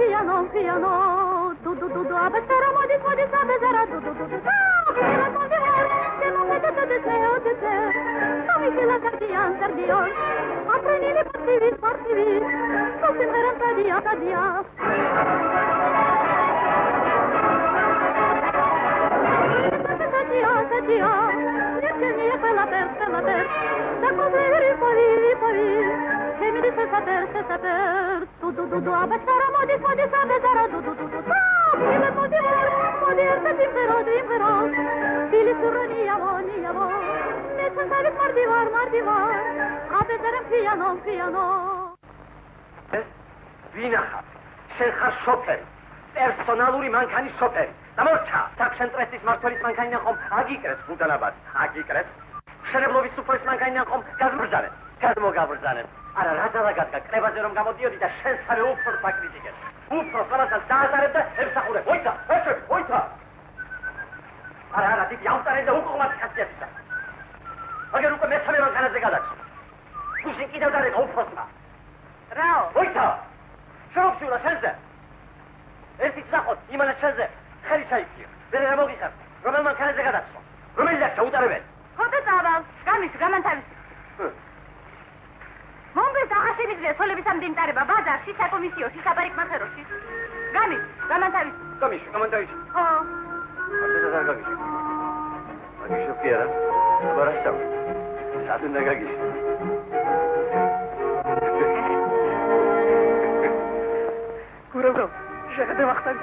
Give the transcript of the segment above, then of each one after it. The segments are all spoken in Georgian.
piano, du, abbassare, modi, abbassare, du, non vedo te, come che la cardio, appreni le sportivi, non sembrano dia. Sadia, lasciami quella terza, da cos'eri poi, che mi dice saper, du, abbassare, modi, abbassare, du, il modi, però, fili surroniamo, necessari mardivar, abbassare piano. Vinaha, შენხა შოფერი, პერსონალური მანქანის შოფერი. დამორჩა, საქსენტრესის მმართველის მანქანა ხომ აგიკრეს ბუდალაბად, აგიკრეს. შენებლობის სუფრის მანქანა ხომ გადმოგაბრძანეთ. არა, რა დაგაგა, კრებაზე რომ გამოდიოდი და შენსავე უფროს საკრიტიკეს. უფროს რომელსაც დააზარებ და ემსახურებ. ოიცა. არა, დიდი ავტარენ და უკუღმად ხასიათისა. აგერ უკვე მესამე მანქანაზე გადაჭრა. გუშინ კიდევ დარეკა უფროსმა. რაო? ოიცა. შევხსილა შენზე. ერთი წახოთ, იმანა შენზე. ხელი ჩაიქცია. ვერ მოგიხარ. რომელ მანქანაზე გადაცვა? რომელი და შეუტარებელი? ხოდა წავალ, გამანთავისი. მომგეს აღაშენებია სოლების ამდიმტარება ბაზარში, საკომისიოში, საპარიკმახეროში. გამანთავისი. გამანთავისი. ხო. არ გაგიში. აგიშო პიერა. აბარაშავ. სადუნ დაგაგიში. გურაბრო, შეგადე ვახტარი.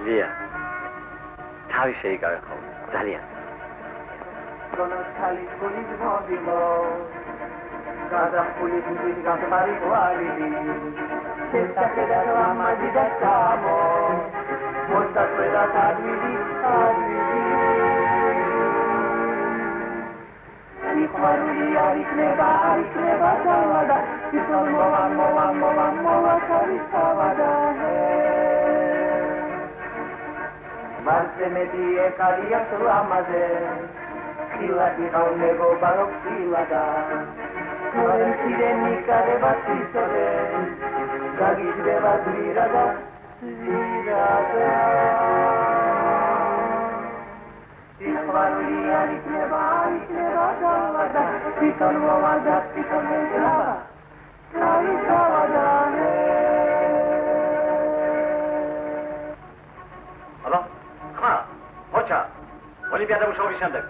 ლია. თავი შეიკავე ხო? ძალიან. Donos talis kulis modimo, cada kulis kulis gantari qualidi, senta queda no amadi da samo, mosta queda tadvidi. Ikhwaruli arikneba zavada, iton mova karisavada Marse medi ekaria suamaze, Silati haunego barok silada, Noren sirenika debatisode, Gagis debat zvirada. Ikhvaruli arikneba zavada, Iton movada, iton mezrava, karisavada Alo, ხმა, ოჩა, ოლიმპიადა მუშაობის შემდეგ.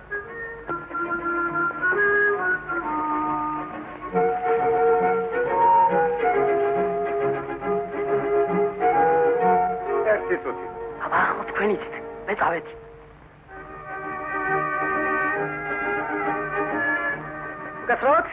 ერთი წუთი. აბა, ხო თქვენი იცით, მე წავედი. გასროთ?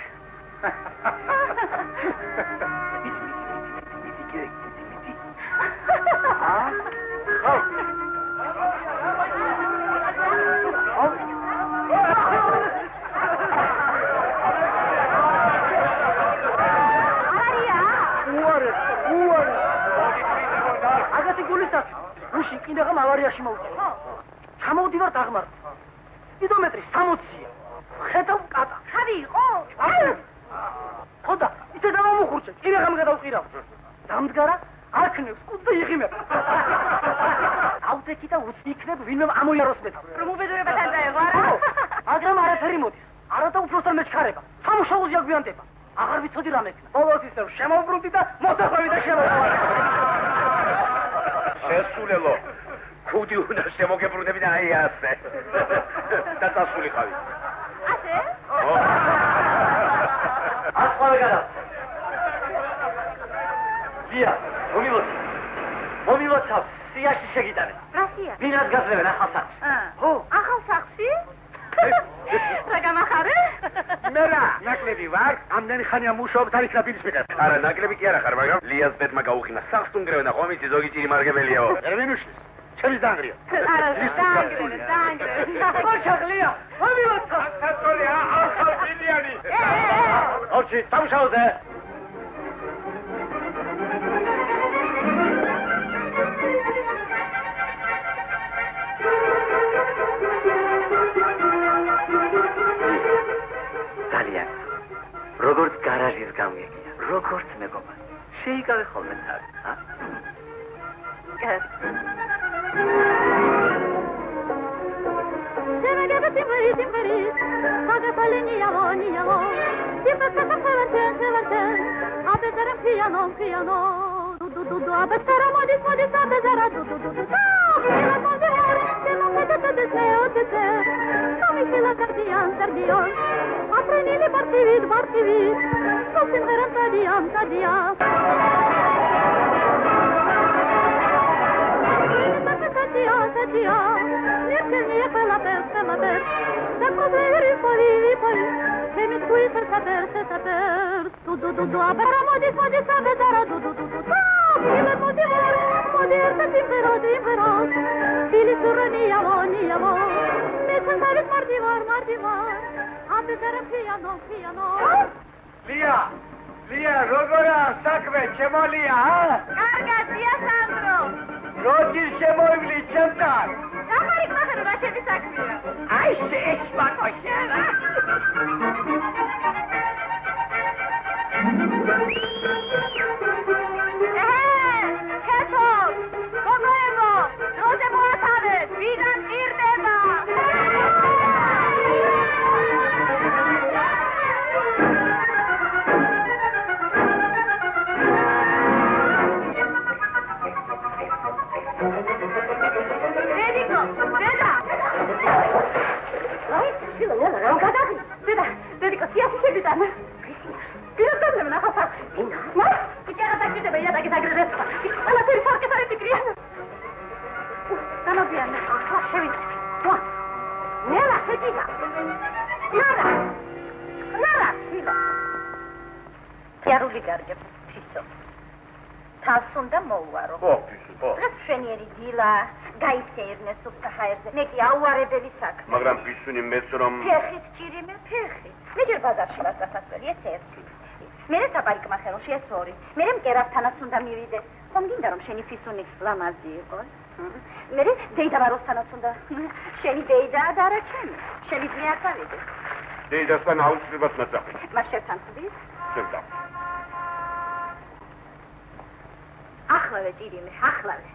Rushi კიდევ ავარიაში მოვიდა. ჩამოვდივართ აღმართ. კილომეტრი 60-ია. ხედავ კატა. ხარი იყო? ხოდა, ისე დამომუხურჭე, კიდევ გადავყირავ. დამდგარა, არქნევს კუდს და იღიმებ. ავდექი და უციქნებ ვინმე ამოიაროს მე. რომ უბედურება დაეღო არა? მაგრამ არაფერი მოდის. არა და უფროსთან მეჩქარება. სამუშაოზე აგვიანდება. აღარ ვიცოდი რა მექნა. ბოლოს ისე შემოვბრუნდი და მოსახვევი და შემოვავალე. შესულელო. ხუდი უნდა შემოგებრუნები და აი ასე. და დასულიყავი. ასე? ასყავე გადა. დია, მომილოცავ, სიაში შეგიტანე. რა სია? ვინაც გაძლევენ ახალ სახლს. ხო, ახალ სახლში? რა გამახარე? მე რა, ნაკლები ვარ, ამდენი ხანია მუშაობ თავის ნაპირისპირა. არა, ნაკლები კი არა ხარ, მაგრამ ლიას ბედმა გაუხინა სახლს უნგრევნა ხომ იცი ზოგი ჭირი მარგებელიაო. ერვინუშის ჩემის დაანგრია. არა, დაანგრია. ხოჩაღლია, მომილოცავ. აკაცოლია, ახალ ბილიანი. ოჩი, სამშაოზე. როგორც გარაჟის გამგეგია, როგორც მეგობარ. შეიკავე ხოლმე თავი, ლია, როგორა საქმე, ჩემო ლია, კარგად, დია სანდრო. როდის შემოივლი ჩემთან? გამარი გმახერო რა ჩემი საქმეა. აი შეეშმაკო შენა. თასუნდა მოვარო. დღეს შენიერი დილა გაიწეირნე სუფთა ჰაერზე. მე კი აუარებელი საქმე. მაგრამ ფისუნი მეც რომ ფეხით ჭირიმე ფეხით. მე ჯერ ბაზარში ვარ საფასველი ეს ერთი. მერე საპარიკმა ხელში ეს ორი. მერე მკერავთანაც უნდა მივიდე. ხომ გინდა რომ შენი ფისუნი ლამაზი იყოს? მერე დეიდა ვაროსთანაც უნდა. შენი დეიდაა და არა ჩემი. შენი ძმე არ გავიდეს. დეიდასთან აუცილებლად ნაცახვი. მას შევთან ხდის? შევთან. ახლავე ჭირიმე, ახლავე.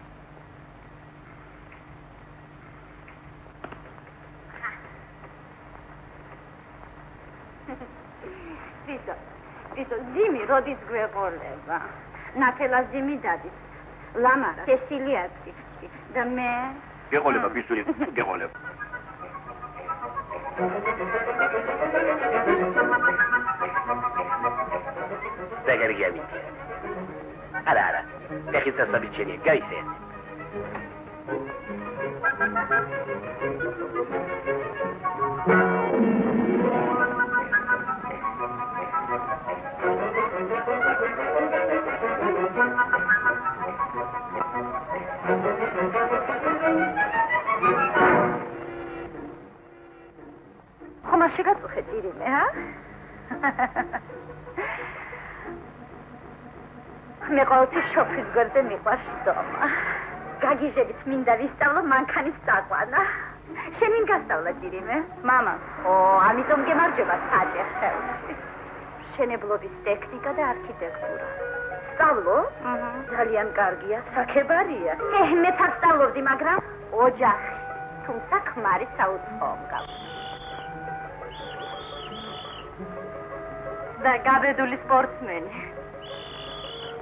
ვიზო, ძიმი როდის გვეყოლება? ნათელას ძიმი დადის. ლამარა, სესილიაცი და მე გეყოლება ფისული, გეყოლება. ზეგერგები. არა. Peki să sabičenje, kaj se? Cum aș șegat suhețirime, ha? მე ყოველთვის შოფის გვერდზე მიყვარს დომა. გაგიჟებით მინდა ვისწავლო მანქანის წაყვანა. შენ ვინ გასწავლა ჭირიმე? მამა. ამიტომ გემარჯობა საჭე ხელში. შენებლობის ტექნიკა და არქიტექტურა. სწავლო? ძალიან კარგია, საქებარია. მე თარ სწავლობდი, მაგრამ ოჯახი. თუმცა ქმარი საუცხოო მგავს. და გაბედული სპორტსმენი.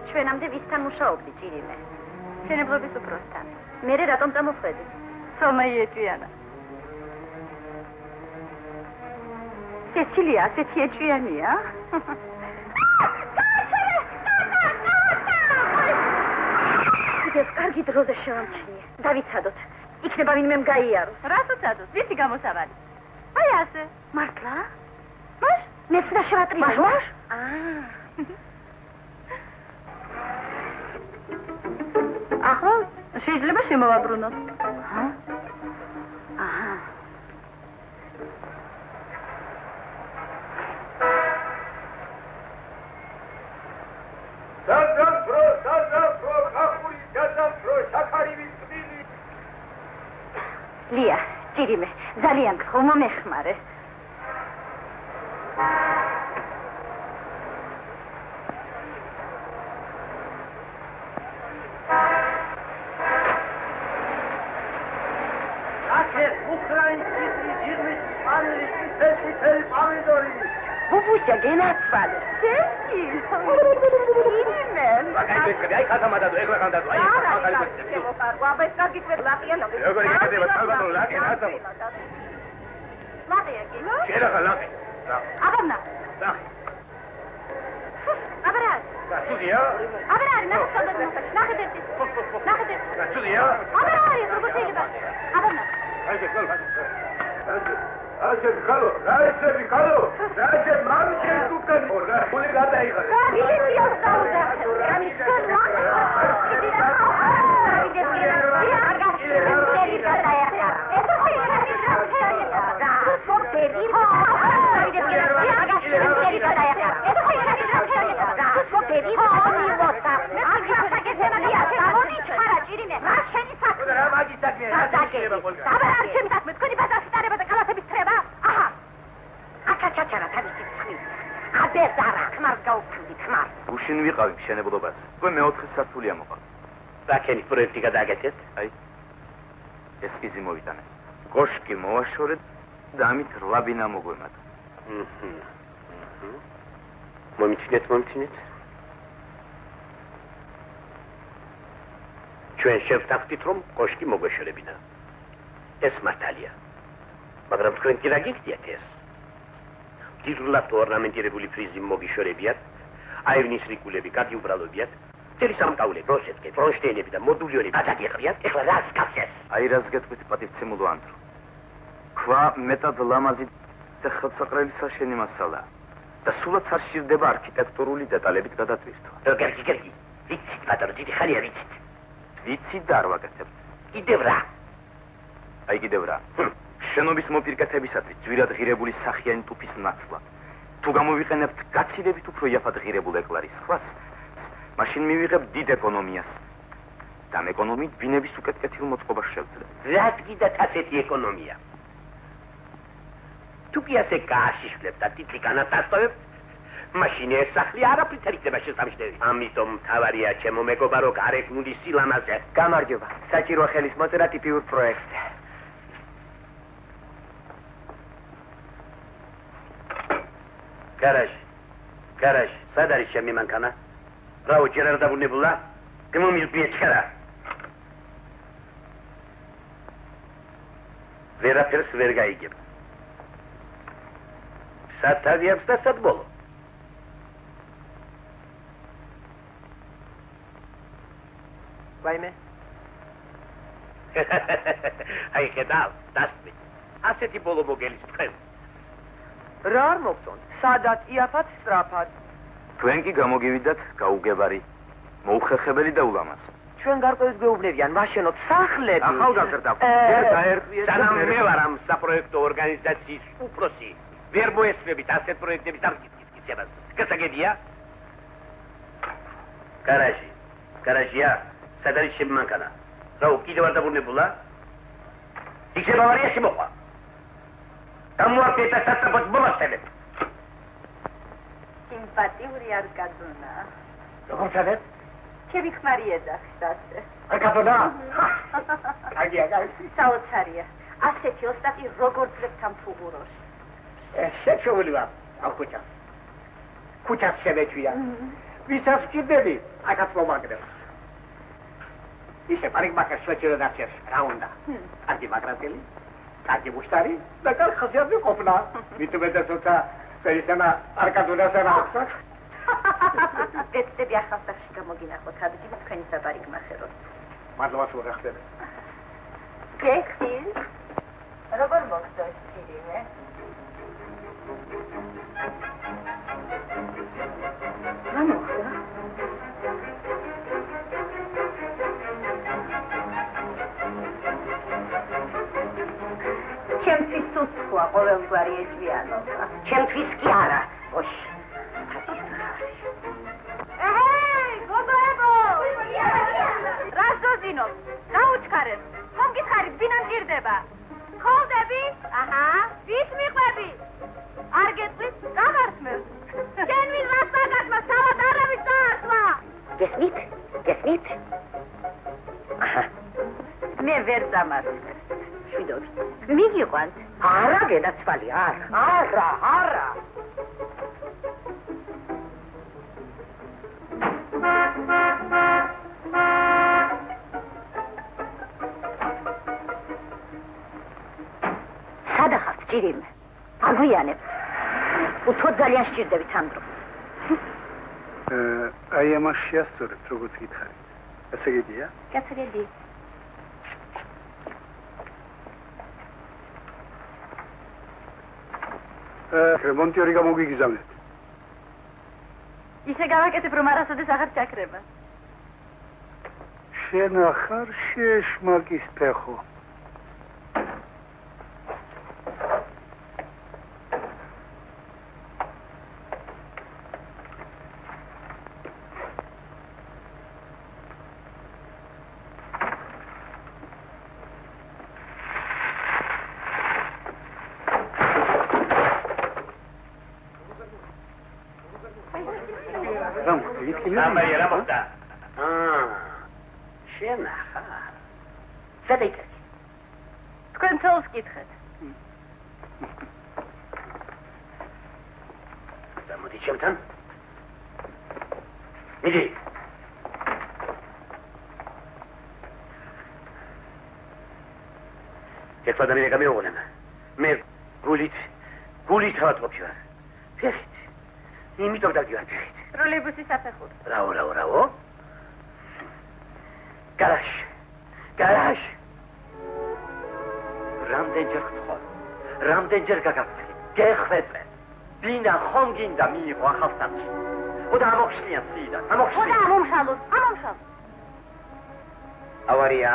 ჩვენამდე ვისთან მუშაობდი ჭირიმე? შენებლობის უფროსთან. მერე რატომ წამოხვედი? სომა იეჭვიანა. სესილია, ასეთი ეჭვიანია? ეს კარგი დროზე შევამჩნიე. დავიცადოთ. იქნება ვინმე გაიაროს. რას უცადოთ? ვისი გამოსავალი? აი ასე. მართლა? მაშ? მეც უნდა შევატრიალო. მაშ? ახლა შეიძლება შემოვაბრუნოთ. აჰა. დაზაფრო, ხახური, დაზაფრო, შაქარი ვიწვილი. ლია, ჭირიმე, ძალიან გხო მომეხმარე. კაცია გენაცვალე. სერგი. იმენ. აი ხათამა დადო, ეხლა ხან დადო. აი ახალი ფაქტები. ვაბეს კარგი კვეთლაკია ნო. როგორი იქნება თავგანო ლაკი ხათამო. ლაკია კი. შეიძლება ლაკი. აბანა. აბარა. სუდია. აბარა, ნახეთ. სუდია. აბარა, როგორ შეიძლება? აბანა. აი ხალო, რაიცე მამჩე თუკან. ოლე გადაიღარ. გიგია საუდა. ამის გუშინ ვიყავი მშენებლობას. უკვე მეოთხე სართულია მოყავ. რაკენი პროექტი გადააგეთეთ? აი ესკიზი მოვიტანე. კოშკი მოვაშორე და ამით რვაბინა მოგვემატა. მომიცინეთ. ჩვენ შევთანხმდით, რომ კოშკი მოგვეშორებინა. ეს მართალია. მაგრამ თქვენ კი რა გიქდიათ ეს? დიდრულად ორნამენტირებული ფრიზი მოგიშორებიათ, აივნის რიკულები გადიუბრალობიათ, წელი სამკაულე პროსეტკე, პრონშტეინები და მოდულიონები გადაგიყრიათ, ეხლა რა გასცეს? აი რას გეტყვით პატივცემულო ანდრო. ქვა მეტად ლამაზი და ხელსაყრელი საშენი მასალა და სულაც არ სჭირდება არქიტექტურული დეტალებით გადატვირთვა. გერგი, ვიცით პატარა, დიდი ხანია ვიცით. ვიცით და არ ვაკეთებთ. კიდევ რა? აი კიდევ რა. შენობის მოპირკეთებისათვის ძვირად ღირებული სახიანი ტუფის ნაცვლა. თუ გამოვიყენებთ გაცილებით უფრო იაფად ღირებულ ეკლარის ხვას, მაშინ მივიღებ დიდ ეკონომიას. და ამ ეკონომიით ბინების უკეთ-კეთილ მოწყობას შევძლებ. რა გიდათ ასეთი ეკონომია? თუ კი ასე გააშიშლებთ და ტიტლი განასწორებთ, მაშინ ეს სახლი არაფრით არ იქნება შესამჩნევი. ამიტომ მთავარია ჩემო მეგობარო გარეგნული სილამაზე. გამარჯობა. საჭიროა ხელის მოწერა ტიპიურ პროექტზე. გარაჟი, სად არის ჩემი მანქანა? რაო ჯერ არ დაბრუნებულა? გმომილბიე ჩქარა. ვერაფერს ვერ გაიგებ. სად თავიებს და სად ბოლო? ვაიმე? აი ხედავ, დასწრი. ასეთი ბოლო მოგელის თქვენ. რა არ მოგწონთ? სადაც იაფად სწრაფად. თქვენ კი გამოგივიდათ გაუგებარი, მოუხერხებელი და ულამაზი. ჩვენ გარკვევით გვეუბნებიან, მაშენოთ სახლები. ახალგაზრდა, ვერ გაერკვიეთ. სანამ მე ვარ ამ საპროექტო ორგანიზაციის უფროსი, ვერ მოესწრებით ასეთ პროექტების დამტკიცებას. გასაგებია? გარაჟია, სად არის ჩემი მანქანა? რაო, კიდევ არ დაბრუნებულა? იქნება ავარიაში მოყვა. გამოაკეთა სასწრაფოდ მომასწრებ. სიმპათიური არ გაწუნა. როგორ ჩადეთ? ჩემი ხმარი ეძახის ასე. არ გაწუნა? კაგია. საოცარია. ასეთი ოსტატი როგორ ძლებს ამ ფუღუროს? შეჩეული ვარ, ამ ქუჩას შევეჩვია. ვისაც ვჭირდები, აქაც მომაგდებ. ისე პარიკმაკერს შეჭირდა დარჩეს, რა უნდა? კარგი მაგრატელი, კარგი მუშტარი და კარგი ხასიათი ყოფნა. მithumetes როცა περისანა არკადუნას არახსა. გეცდები ახალ სახში გამოგინახოთ, ადგილი თქვენი საპარიკმახეროთ. მადლობას ვუხდები. გეხილ? როგორ მოგწონს ძირიმე? რა მოხდა? ჩემთვის უცხოა ყოველგვარი ეჭვიანობა. ჩემთვის კი არა. ოშ. გოგოებო! რას დოზინობ? გაუჩქარებ. ხომ გითხარით, ბინა მჭირდება? ხოვდები? აჰა. ვის მიყვები? არ გეტყვით? გამართმევ. შენ ვინ რას დაგასმა? თავად არავის დაასვა. გესმით? აჰა. მე ვერ დამარცხე. მიგიყვანთ. არა, გენაცვალი, არა. ჭირიმე. აგვიანებთ. უთო ძალიან სჭირდებით ამ დროს. აი ამას შეასწორეთ, როგორც გითხარით. ასე გედია? კაცრედი. რემონტი ორი გამოგვიგზავნეთ. ისე გავაკეთებ, რომ არასოდეს აღარ ჩაქრება. შენ ახარ შეშმაკის ფეხო. Maria, la mosta. შენ ახარ. ზედაიქეთ. თქვენ თავს გითხეთ. გამოდი ჩემთან. მიდი. ერთად დამირე გამეუღონებ. მე გულით ავატყოფი ვარ. ფეხით. იმიტომ დავდივარ ფეხით. ტროლეიბუსის საფეხური. რაო? გარაჟ. რამდენჯერ ხთხარ? რამდენჯერ გაგაცრი? გეხვეწე. დინა ხომ გინდა მიიღო ახალსტატში. ოდა ამოხშლიან სიიდან. ოდა ამომშალო. ავარია?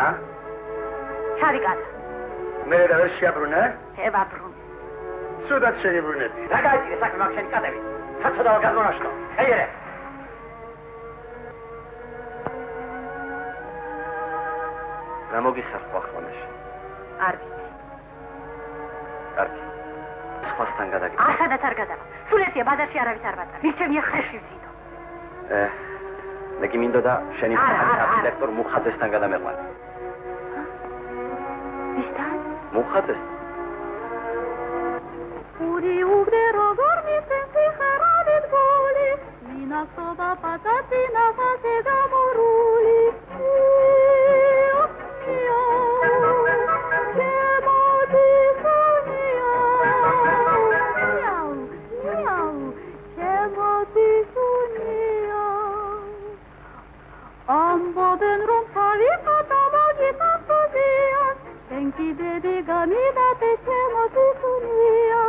ჩავიკადა. მე და ვერ შეაბრუნე? ევაბრუნე. სუდად შეიბრუნები. რა გაიჭირე საქმე მაგ შენი კადები? საცოდაო გადმონაშთო. ეიერე. რა მოგისახვა ხონაში? არ ვიცი. კარგი. სხვასთან გადაგიდე. ახადაც არ გადავა. სულ ერთია ბაზარში არავის არ ვატარ. ის ჩემია ხეში ვზიდო. მე კი მინდოდა შენი არქიტექტორ მუხაძესთან გადამეყვანე. ვისთან? მუხაძეს. ური უგდე როგორ მიწენთი ხარადეთ გოლი მინახსობა პატაცი ნაფასე გამორული ამბობენ რომ თავი პატამაგიტასოდია თენკი დედი გამიდატე ჩემოსისუნია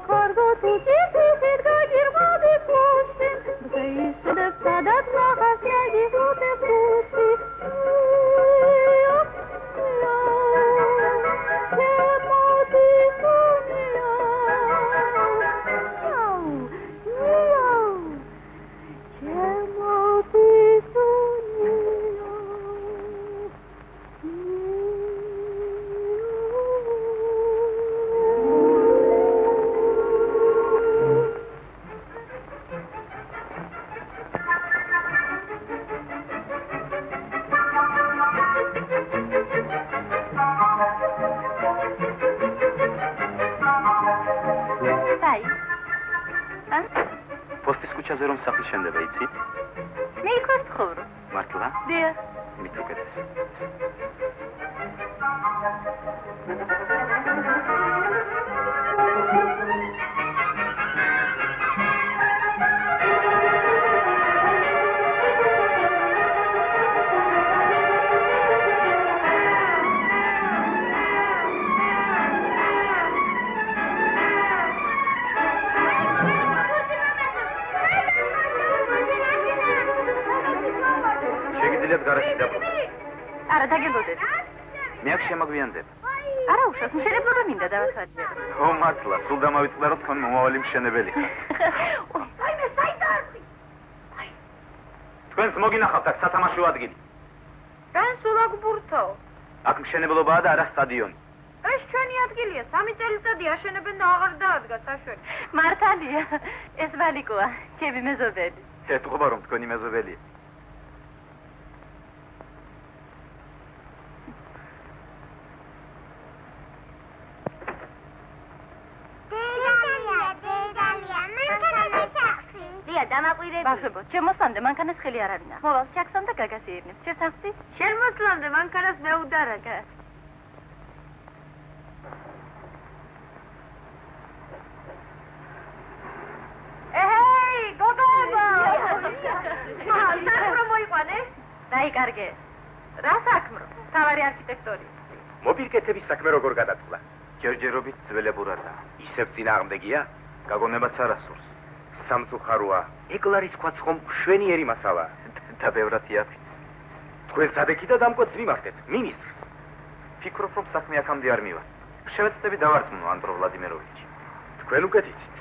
Cargo tu tisi gagirvadi pustin, Băiște de padat la hasia gihute pusti. Ce moti sunia, ce moti sunia. პოსტის ქუჩაზე რომ სახლის შენდება იცით? მე იქ ვარ ცხოვრობ. მართლა? დიახ. მით უკეთეს. შეგიძლიათ გარაში დაბრუნდეთ. არა, დაგელოდეთ. მე აქ შემოგვიანდებ. არა უშავს, მშენებლობა რომ მინდა დავასვაჯერო. ო მართლა, სულ დამავიწყდა რომ თქვენ მომავალი მშენებელი ხართ. აიმე, საიტარსი. თქვენს მოგინახავთ აქ სათამაშო ადგილი. ჩვენ სულ აქ ბურთო. აქ მშენებლობაა და არა სტადიონი. ეს ჩვენი ადგილია, 3 წელიწადი აშენებენ და აღარ დაადგა საშველი. მართალია, ეს ვალიკოა, ჩემი მეზობელი. ეთყობა რომ თქვენი მეზობელია. დამაყვირებული. ბავშვებო, ჩემ მოსლამდე მანქანას ხელი არ არინა. მოვალ, შაქსამ და გაგას იერნებს. შენ სახსის? შენ მოსლამდე მანქანას მეუდარაგა. ეჰეი, გოგოებო! საქმრო მოიყვანე? დაიკარგე. რა საქმრო? თავარი არქიტექტორი. მოპირკეთების საქმე როგორ გადაწყდა? ჯერჯერობით ძველებურადა. ისევ წინააღმდეგია? გაგონებაც არასურს. სამწუხაროა. ეკლარის ქვაც ხომ შვენიერი მასალა. და ბევრად იაფი. თქვენ სადექი და დამკვეთს მიმართეთ. მინისტრს. ფიქრობ რომ საქმე აქამდე არ მივა. შევეცდები დავარწმუნო ანდრო ვლადიმიროვიჩი. თქვენ უკეთ იცით.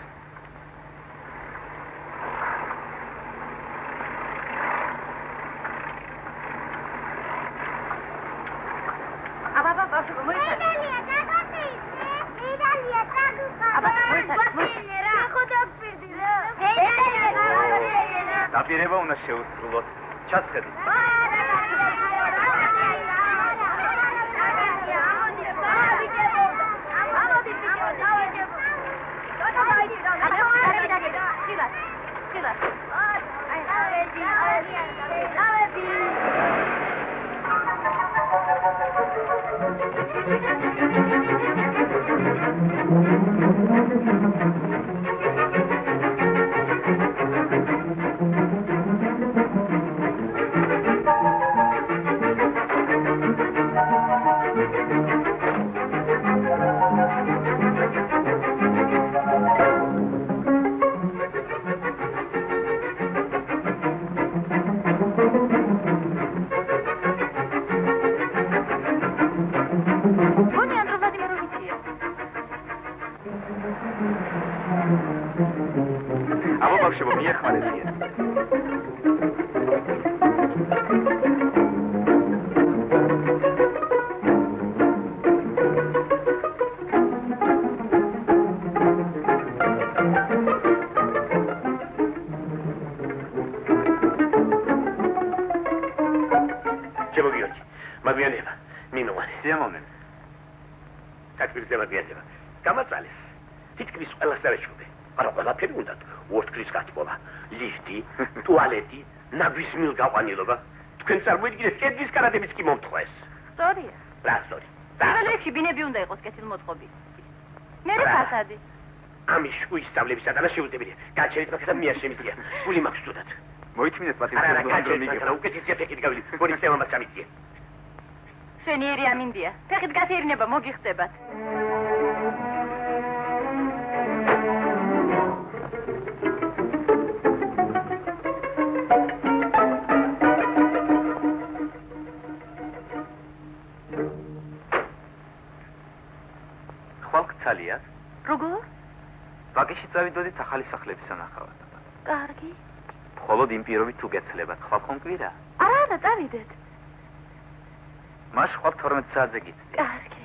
დაპირება უნდა შეუსრულოთ. ჩასხედით. აბა ბავშვებო, მიეხმარებიან. შემოგიოჩი. მაგიანება. მინოვარი. სიამოვნე. თაკბირზე მაგიანება. გამაწალეს. თითქმის ყველას დაეშუბე. არა ყველაფერი უნდა ვორთქლის გათბობა, ლიფტი, ტუალეტი, ნაგვის მილგაყვანილობა. თქვენ წარმოიდგინეთ, კედლის კარადებიც კი მომთხოვეს. სწორია. რა სწორი? საგალებში ბინები უნდა იყოს კეთილმოწყობილი. მე ფასადი. ამის შუისწავლებისა და შეუძლებელია. გაჩერეთ მაგას და მე არ შემიძლია. გული მაქვს თუდად. მოითმინეთ არა, გაჩერეთ მაგას და უკეთესია ფეხით გავიდი. გონის თემამაც ამიწია. შვენიერი ამინდია. ფეხით გათირნება მოგიხდებათ. ხვალკცალია? როგორ? ვაკეში წავიდოდით ახალი სახლების სანახავად. კარგი. მხოლოდ იმ პირობით თუ გეცლებათ, ხვალ ხომ კვირა? არა, წავიდეთ. მას ხვალ 12 საათზე გიწდია. კარგი.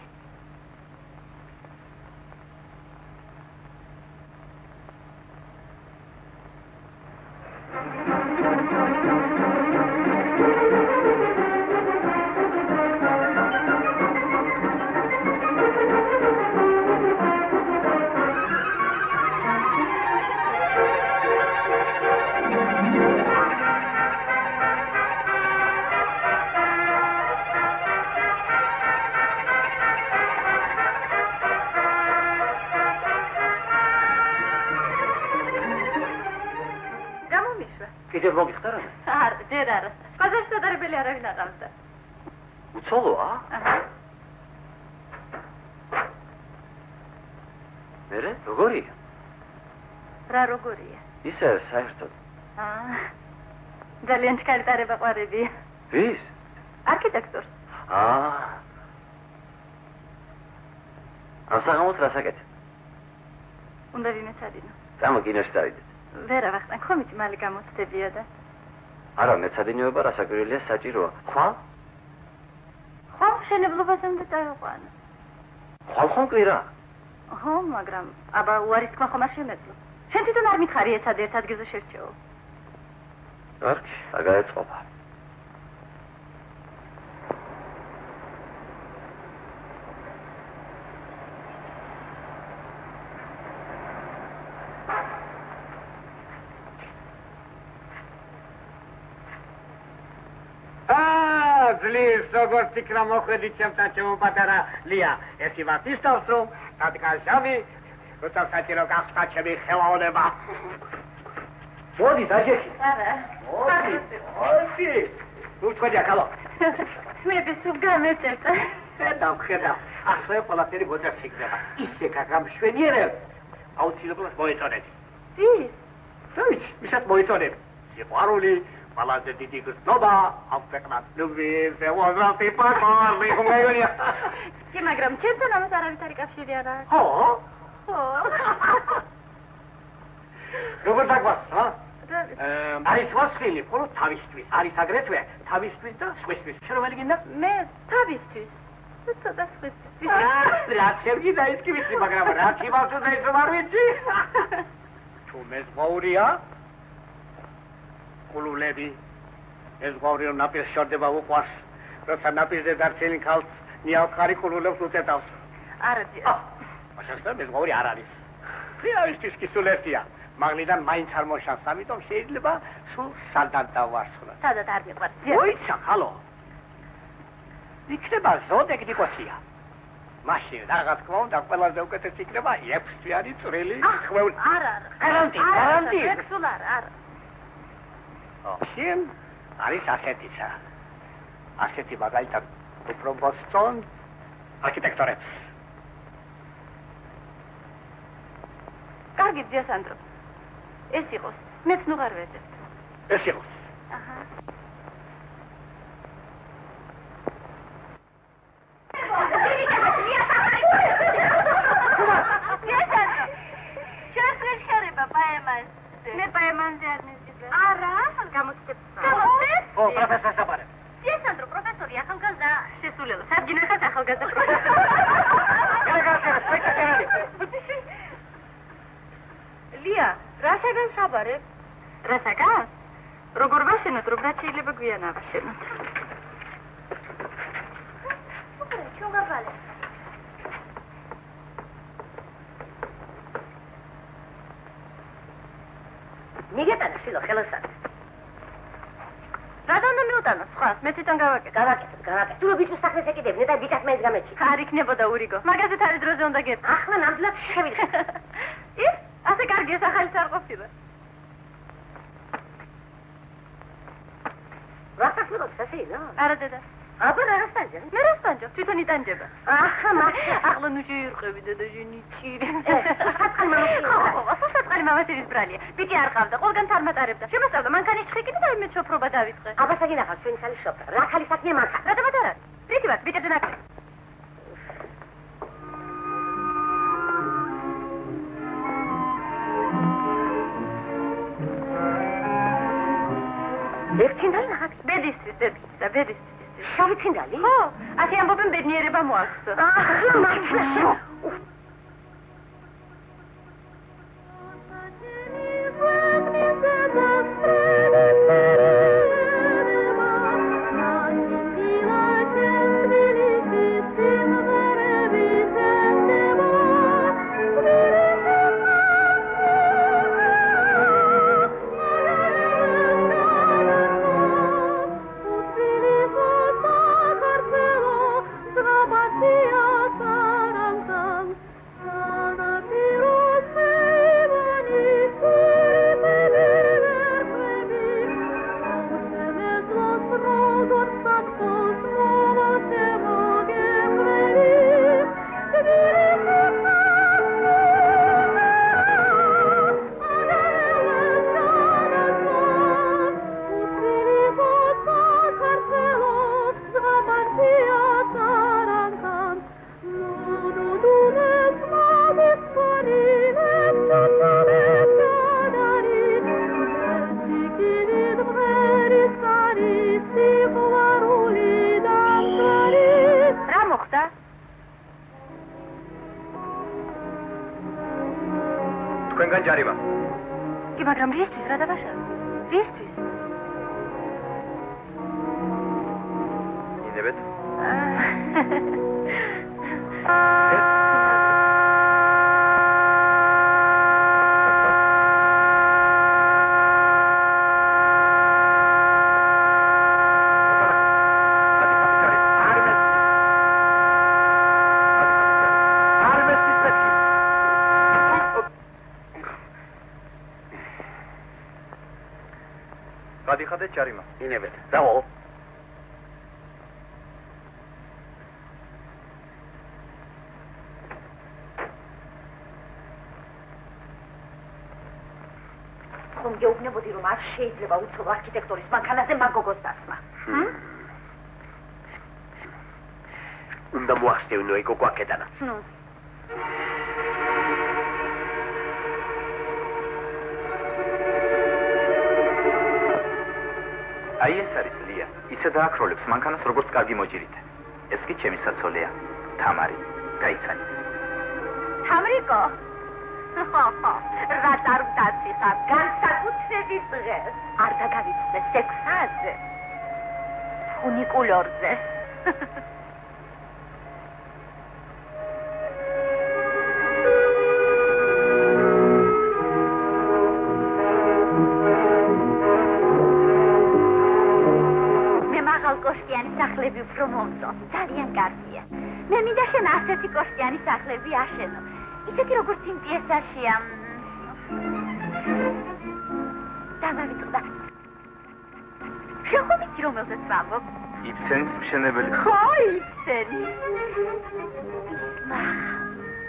კიდევ მოგიხდა რა? არა, ჯერ არა. ბაზარში სადარებელი არავინ აყავდა. უცოლოა? აჰა. მერე, როგორია? რა როგორია? ისე საერთოდ. ძალიან ჩქარი ტარება ყვარებია. ვის? არქიტექტორს. ამ საღამოს რა საკეთებ? უნდა ვიმეცადინო. წამო კინოში დავიდეთ. ვერა ვახტან, ხომით მალე გამოცდებია და. არა, მეცადინეობა რასაკვირველია, საჭიროა. ხვალ? ხვალ მშენებლობაზე უნდა წაიყვანო. ხვალ ხომ კვირა? ხო, მაგრამ აბა უარის თქმა ხომ არ შემეძლო. შენ თვითონ არ მითხარი ეცად ერთ ადგილზე შერჩეო. კარგი, აგაეწყობა. ძლივს როგორც იქნა მოხვედით ჩემთან ჩემო პატარა ლია. ერთი ვართ ისწავს რომ დადგანშავი როცა საჭირო გახსნა ჩემი ხელოვნება. მოდი დაჯექი. არა. მოდი. ნუ თქვენია კალო. მე ბესუბ გამეწევთ. ხედავ. ახლა ყველაფერი გოდარს იქნება. ისე გაგამშვენიერებ. აუცილებლად მოეწონეთ. ვის? ვისაც მოეწონებ. სიყვარული, ყველაზე დიდი გრძნობა, ამ ქვეყნად ნუვის უაზრალტი პარტნიორი ხომეულია. კი, მაგრამ ჩემთან ამას არავითარი კავშირი არ აქვს. ხო? ხო. როგორ დაგვასწრა? არის ვასხილი, ხოლო თავისთვის, არის აგრეთვე თავისთვის და სხვისთვის. შენ რომელი გინდა? მე თავისთვის. ცოტა სხვისთვის. რა შევიდა ის კი ვიცი, მაგრამ რა თვითონ ეს არ ვიცი. თუ მეზღვაურია? კულულები. მეზღვაური რომ ნაპირს შორდება უყვარს. როცა ნაპირზე დარჩენილ ქალს ნიავხარი კულულებს უწედავს. არა. მაშინ მეზღვაური არ არის. ხიავისთვის კი სულ ერთია. მაგლიდან მაინც არ მოშანს, ამიტომ შეიძლება სულ სადაც დავარსხლო. სადაც არ მიყვარს. მოიცა, ხალო. იქნება ზოდეკი კოცია. მაშინ რაღაც თქმა უნდა ყველაზე უკეთესი იქნება 6 თვიანი წვრილი ხვეული. არა. გარანტი. სულ არა. შენ არის ასეთისა. ასეთი მაგალითად უფრო ბოსტონ არქიტექტორებს. კარგი ძია სანდრო. ეს იყოს. მეც ნუ არ ვეძებთ. ეს იყოს. აჰა. მე პაემანზე არ მიზიდე. არა, გამოცდებს. ო, პროფესორ საბარე. სიესანდრო პროფესორი ახალგაზრდა შესულელო. სადგინახას ახალგაზრდა პროფესორი. ლია, რასაგან საბარებ? რასაგან? როგორ ვაშენოთ, რომ რაც შეიძლება გვიან ავაშენოთ. ჩვენ გავალე. მიგეტანა შილო ხელოსად. რადგან მიუტანო სხვა, მე თვითონ გავაკეთე. გავაკეთე. თუ ვიცი საქმეს ეკიდებინე და ბიჭას მეც გამეჩი. არ იქნებოდა ურიგო. მაგაზეთ არის დროზე უნდა გეტყვი. ახლა ნამდვილად შევიდე. ის, ასე კარგი ეს ახალიც არ ყოფილა. რასა ფლობს ასე რა? არა დედა. აბა რასტანჯა? მე რასტანჯა? თვითონ იტანჯება. ახლა მაშინ ახლა ნუ შეირყევი დედა ჟენიჩი. საწყალი მამაშვილია. საწყალი მამაშვილის ბრალია. ბიჭი არ ყავდა, ყველგან თარმატარებდა. შემოსწავლა მანქანის ჩხიკი და მე შოფრობა დავიწყე. აბა საგინახავს ჩვენი ხალის შოფრა. რა ხალის საქმეა მანქანა? რატომაც არ არის? რითი ვარ, ბიჭებზე ნაკლი. ლექცინდალი ნახატი. ბედისთვის, და ბედისთვის. შავი ცინდალი? ხო, ასე ამბობენ ბედნიერება მოაქვს. ახლა მართლა. თქვენგან ჯარიმა. კი, მაგრამ რისთვის რა დავაშალო? რისთვის? ინებეთ? გადიხადეთ ჯარიმა. ინებეთ. დაო. ხომ გეუბნებოდი რომ არ შეიძლება უცებ არქიტექტორის მანქანაზე მაგ გოგოს დასმა. უნდა მოახსნევინო ეგ გოგო აქედანაც. ნუ აი ეს არის ლია. ისე დააქროლებს მანქანას როგორც კარგი მოჭირით. ეს კი ჩემი საცოლეა. თამარი. გაიცანი. თამრიკო. რა დარდაცი ხარ? განსაკუთრებით დღეს. არ დაგავიწყდე სექსაზე. ფუნიკულორზე. კოშკიანი სახლები უფრო მომწო. ძალიან კარგია. მე მინდა შენ ასეთი კოშკიანი სახლები აშენო. ისეთი როგორც იმ პიესაშია. დავავიწყდა. შენ ხომ იცი რომელზეც ვამბობ? იბსენის მშენებელი. ხო, იბსენი.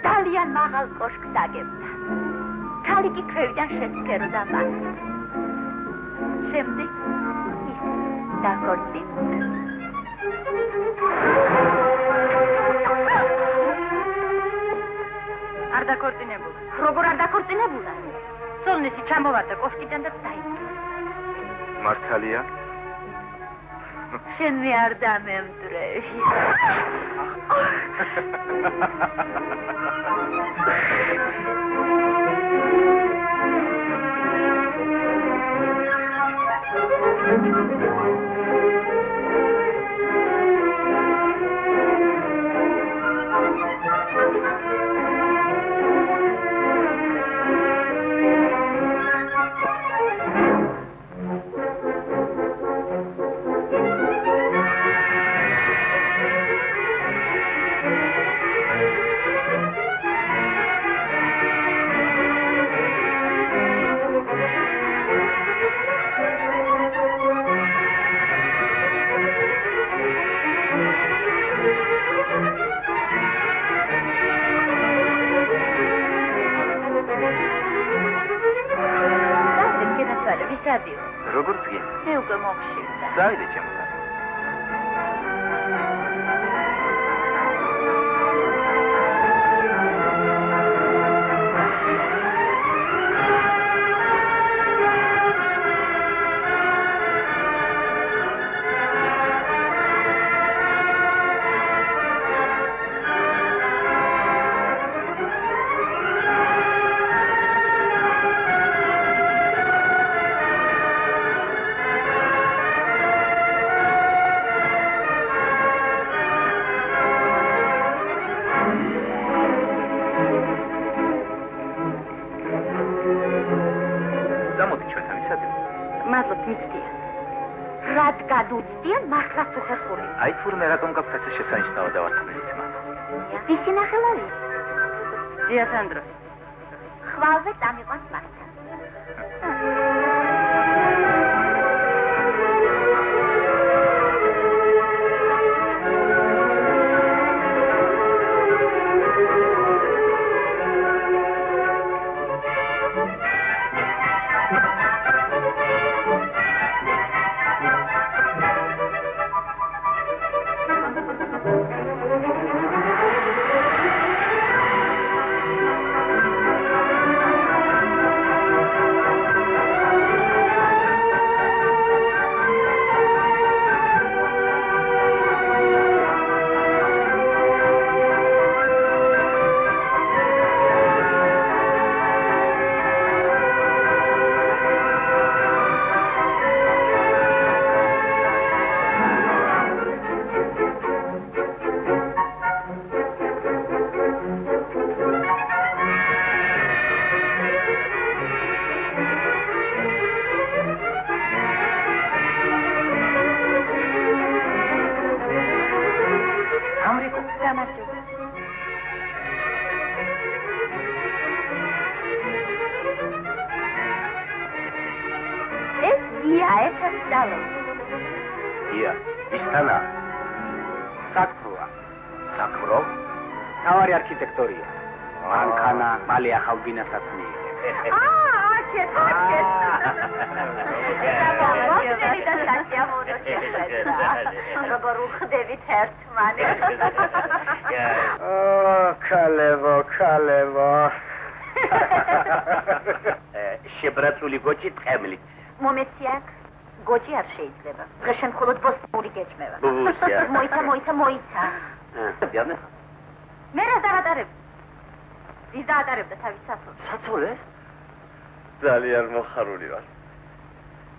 ძალიან მაღალ კოშკს აგებდა. ქალი კი ქვევიდან შეცქეროდა მას. შემდეგ დაკორწინდა. არ დაკორწინებულა. როგორ არ დაკორწინებულა? სოლნისი ჩამოვარდა კოშკიდან და დაიწყო. მართალია? შენ მე არ დამემძრევი. როგორც გინდა. მე უკვე მომშივდა. დაიდე ჩემთან. გადუწდიან მართლაც უხერხული. აი თურმე რატომ გაქვს ეს შესანიშნავი დავარცხნილი ძმა? ვისი ნახელავი? დიასანდრო. ხვალზე წამიყვანს მასთან. გაეცათ დალო. ია, ისთანა. საქმროა. საქმრო? თავარი არქიტექტორია. მანქანა, მალე ახალ ბინასაც მიიღებს. აჩეთ. როგორ უხდებით ერთმანეთს. ქალევო. შებრაწული გოჭი ტყემლით. მომეცი აქ გოჭი არ შეიძლება. დღეშენ მხოლოდ ბოსტური გეჭმევა. ბუსია. მოიცა. დიახ. მე რა დავატარებ? ის დაატარებდა თავის საცოლეს. საცოლეს? ძალიან მოხარული ვარ.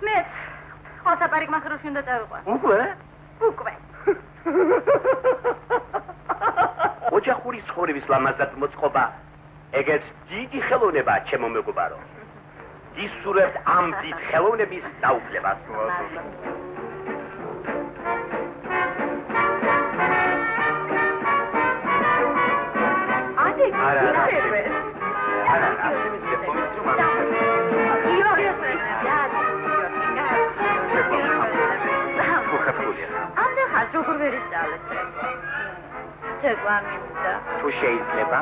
მეც ოსაპარიკ მახროში უნდა წავიყვან. უკვე. ოჯახური ცხოვრების ლამაზად მოწყობა ეგეც დიდი ხელოვნებაა ჩემო მეგობარო. გისურვებთ ამ დიდ ხელოვნების დაუფლებას. როგორ ვერ ისწავლეთ? ცეკვა მინდა. თუ შეიძლება?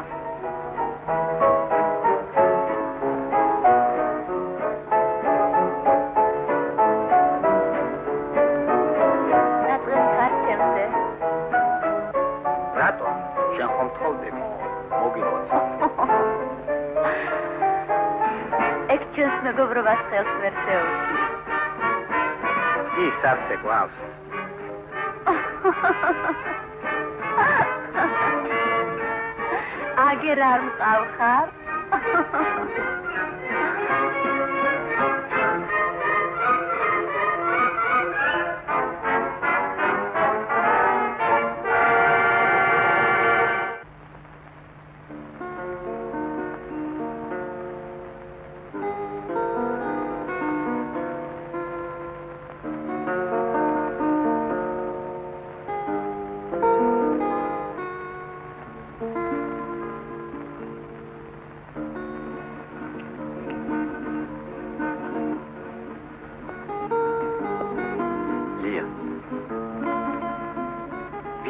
ნაწყვეტ ქართლზე. რატომ? შენ ხომ თხოვდები? მოგილოცავ. ეგ ჩვენს მეგობრობას ხელს ვერ შეუშლის. ის არც ეკვავს. აგერ არ მყავხარ?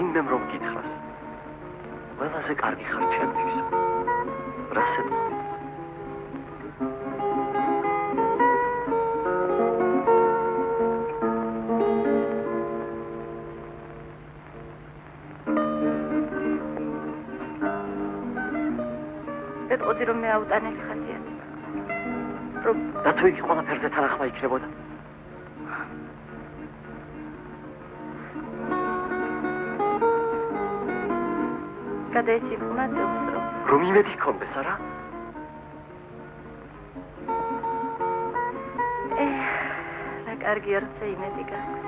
ვინმე რომ გითხრას ყველაზე კარგი ხარ ჩემთვის რა სიტყვი ეტყოდი რომ მე აუტანელი ხალხია რომ რატო იგი ყველაფერზე თანახმა იქნებოდა გადაეცი ინფორმაციას რომ იმედი გქონდეს არა? რა კარგი არც იმედი გაქვს.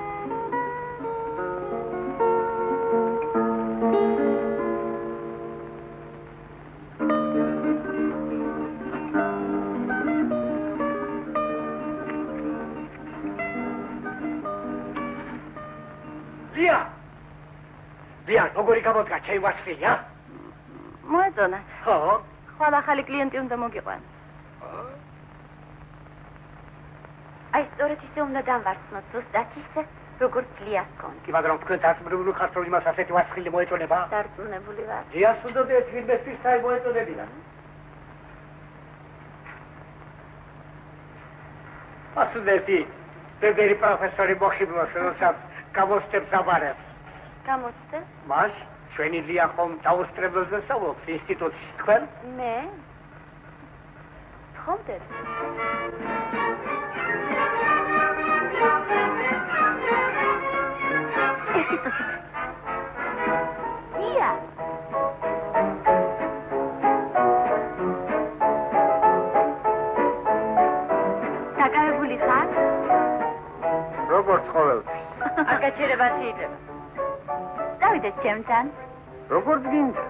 ლია, როგორი გამოდგა ჩემი ვასილი, ა? მოეწონათ. ხო? ხვალ ახალი კლიენტი უნდა მოგიყვანოს. აი, სწორედ ისე უნდა დამვარცხნოთ, ზუსტად ისე, როგორც ლიას გქონდა. კი, მაგრამ თქვენ დარწმუნებული ხართ, რომ იმას ასეთი ვასილი მოეწონება? დარწმუნებული ვარ. ლიას უდოდეთ ვინმესთვის საი მოეწოდებინა. ასუდეთი, ბებერი პროფესორი მოხიბლოს, როდესაც გამოსცემს აბარებს. გამოსცე? მას ჩვენი ლია ხომ დაუსწრებელზე სწავლობს ინსტიტუტში, თქვენ? მე? თხოვდეთ? ლია! დაკავებული ხარ? როგორც ყოველთვის. არ გაჩერება შეიძლება. დავიდეთ ჩემთან. როგორც გინდა.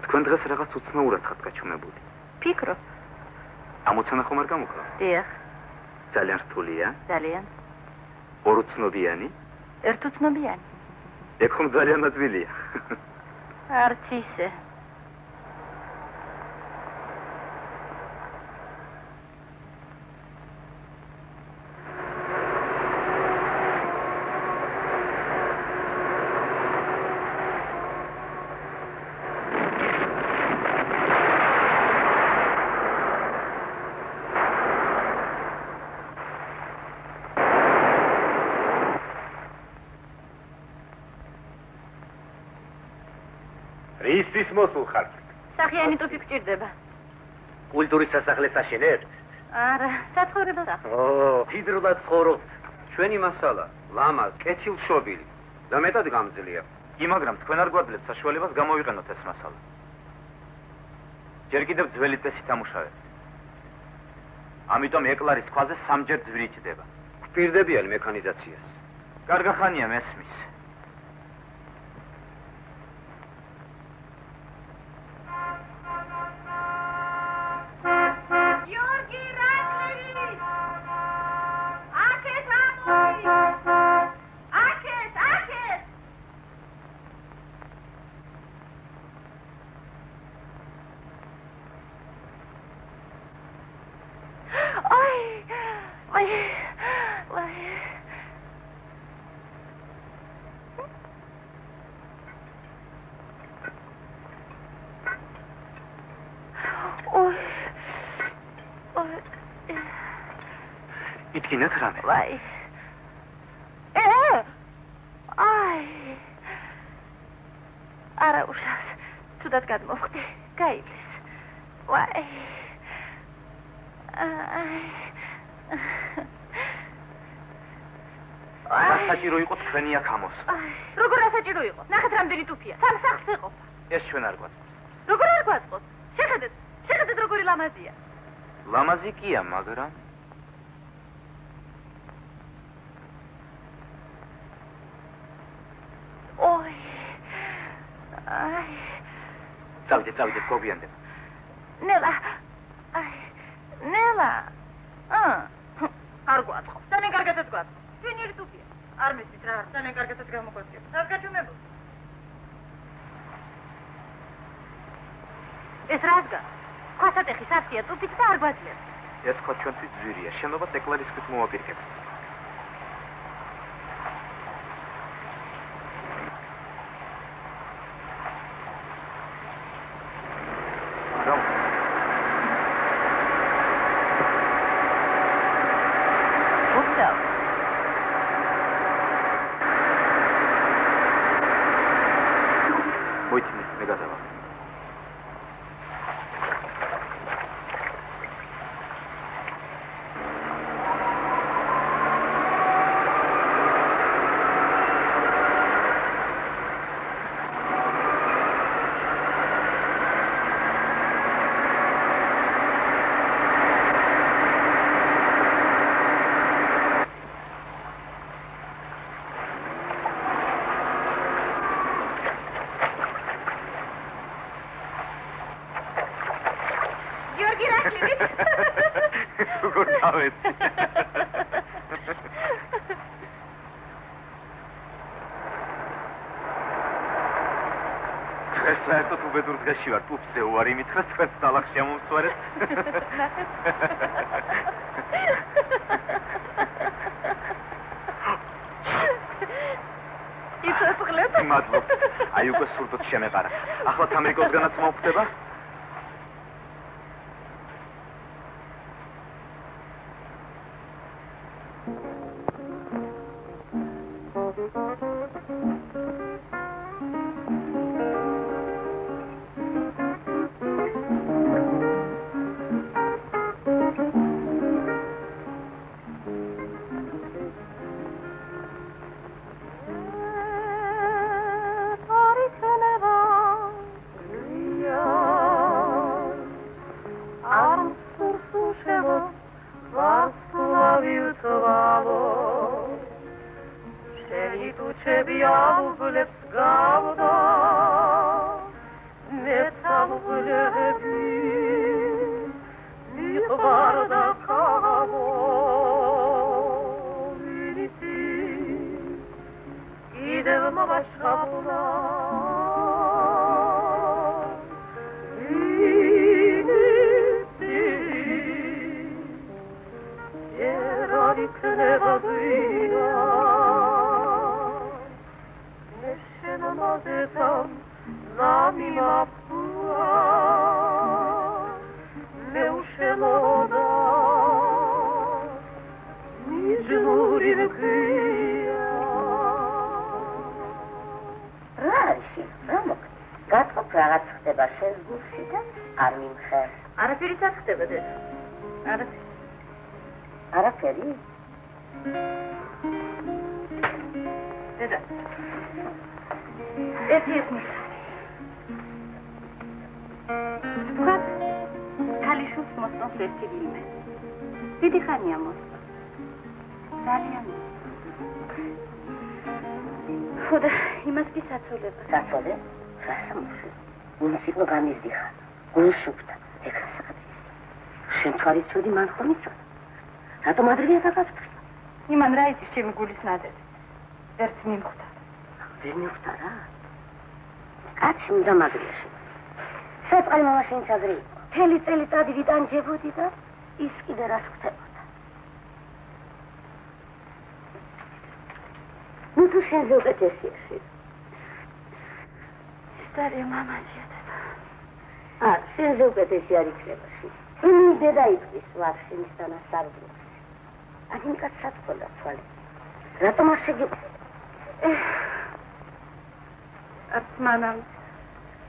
თქვენ დღეს რაღაც უცნაურად ხართ გაჩვენებული. ფიქრო. ამოცანა ხომ არ გამოგხდა? დიახ, ძალიან რთულია. ძალიან. ორუცნობიანი? ერთუცნობიანი. ეგ ხომ ძალიან ადვილია. არც ისე. ისთვის მოსულ ხართ? სახიანი ტუფი გჭირდება. კულტურის სასახლეს აშენებთ? არა, საცხოვრებელ სახლს. ო, მდიდრულად ცხოვრობთ. ჩვენი მასალა, ლამაზ, კეთილშობილი და მეტად გამძლეა. მაგრამ თქვენ არ გვაძლევთ საშუალებას გამოვიყენოთ ეს მასალა. ჯერ კიდევ ძველი წესით ამუშავებთ. ამიტომ ეკლარის ქვაზე სამჯერ ძვირი ჭდება. გვპირდებიან მექანიზაციას. კარგახანია მესმის. ითქინეთ რამე? ვაი. არა უშავს. თუდად გადმოვხდი. გაივლის. ვაი. რა საჭირო იყო თქვენი აქ ამოს? როგორ რა საჭირო იყო? ნახეთ რამდენი ტუფია. სამ სახლს ეყოფა. ეს ჩვენ არ გვაწყობს. როგორ არ გვაწყობს? შეხედეთ როგორი ლამაზია. ლამაზი კია, მაგრამ წავიდეთ, გოგიანდებ. ნელა. ნელა. არ გვაწყობს. ძალიან კარგადაც გვაწყობს. ჩვენი ერთი ტუფია. არ მესმის რა, ძალიან კარგადაც გამოგვაწყობს. რას გაჩვენებო? ეს რაზგა? ქვასატეხის აფსია ტუფით და არ გვაძლევს. ეს ხო ჩვენთვის ძვირია. შენობას ეკლარის ქვით მოვაპირკებთ. საერთოდ უბედურ დღეში ვარ, ტუფზე უარი მითხრას, თქვენს დალახს შემომსვარეთ. იცოცხლეთ? მადლობა. აი უკვე სურდოთ შემეყარა. ახლაც ამერიკოსგანაც მოვხვდება? არაფერი? დედა. ეს თქვათ, ქალიშვილს მოსწონს ერთი ვინმე. დიდი ხანია მოსწონს. ძალიან. ხოდა იმას კი საცოლება. საცოლე? სასამოსი. უნსიკო გამიზდიხა. გულსუფთა. ეკრასაკად. შენ თვარი ცუდი მან ხომ იცოდა? რატომ ადრე დაგაფრთხილე? იმან რა იცის ჩემი გულის ნადეთ. ერთ მიმხვდა. ვერ მივხვდა რა? კაცი უნდა მაგრიაში. საწყალი მამაშენ ჩაგრი. მთელი წელიწადი ვიტანჯებოდი და ის კიდე რას ხდებოდა. ნუ თუ შენზე უკეთესია შენ. სტარი მამაჩია დედა. შენზე უკეთესი არ იქნება შენ. იმის დედა იწვის ვარ შენისთან ასარბლოს. აგინ კაცად ყოლა თვალი. რატომ არ შეგი არც მანამ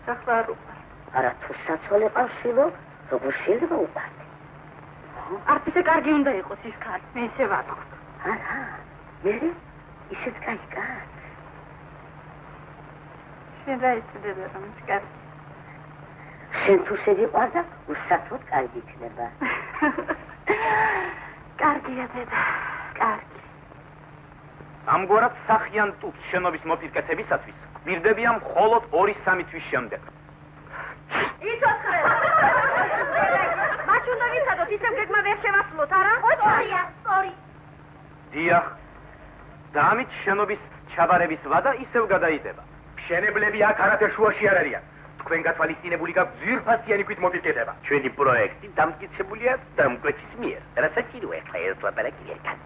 სახლა არ უყარ. არა თუ საცოლე ყავშილო, როგორ შეიძლება უყარდე? არც ისე კარგი უნდა იყოს ის ქალი, მე ისე ვატყობ. არა, მე ისეთ კაი კაცს. შენ რა იცოდე რომ ის კარგი? შენ თუ შეგიყვარდა, უსათოდ კარგი იქნება. კარგია დედა, კარგი. ამგვარად სახიან ტუბს შენობის მოპირკეთებისათვის გვირდებიან მხოლოდ 2-3 თვის შემდეგ. იცოცხლე! მათ უნდა ვიცადოთ, ისევ გეგმა ვერ შევასრულოთ, არა? ოჩხია, სწორი. დიახ. და ამით შენობის ჩაბარების ვადა ისევ გადაიდება. მშენებლები აქ არაფერ შუაში არ არიან. თქვენ გათვალისწინებული გაქვთ ძვირფასიანი ქვით მოპირკეთება. ჩვენი პროექტი დამტკიცებულია დამკვეთის მიერ. რასაც ახლა ეს ლაპარაკი ერგან.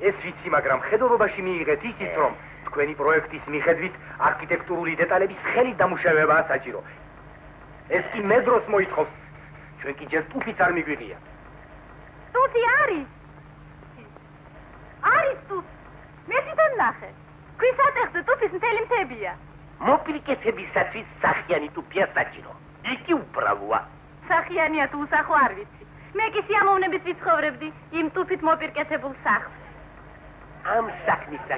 ეს ვიცი, მაგრამ ხედულობაში მიიღეთ ისიც, რომ თქვენი პროექტის მიხედვით არქიტექტურული დეტალების ხელით დამუშავებაა საჭირო. ეს კი მე დროს მოითხოვს. ჩვენ კი ჯერ ტუფიც არ მიგვიღია. ტუთი არის. არის ტუთი. მე თვითონ ნახე. ქვის ატეხზე ტუფის მთელი მთებია. მოპირკეთებისათვის სახიანი ტუფია საჭირო. იგი უბრალოა. სახიანია თუ უსახო არ ვიცი. მე კი სიამოვნებით ვიცხოვრებდი იმ ტუფით მოპირკეთებულ სახლს. ამ საქმისა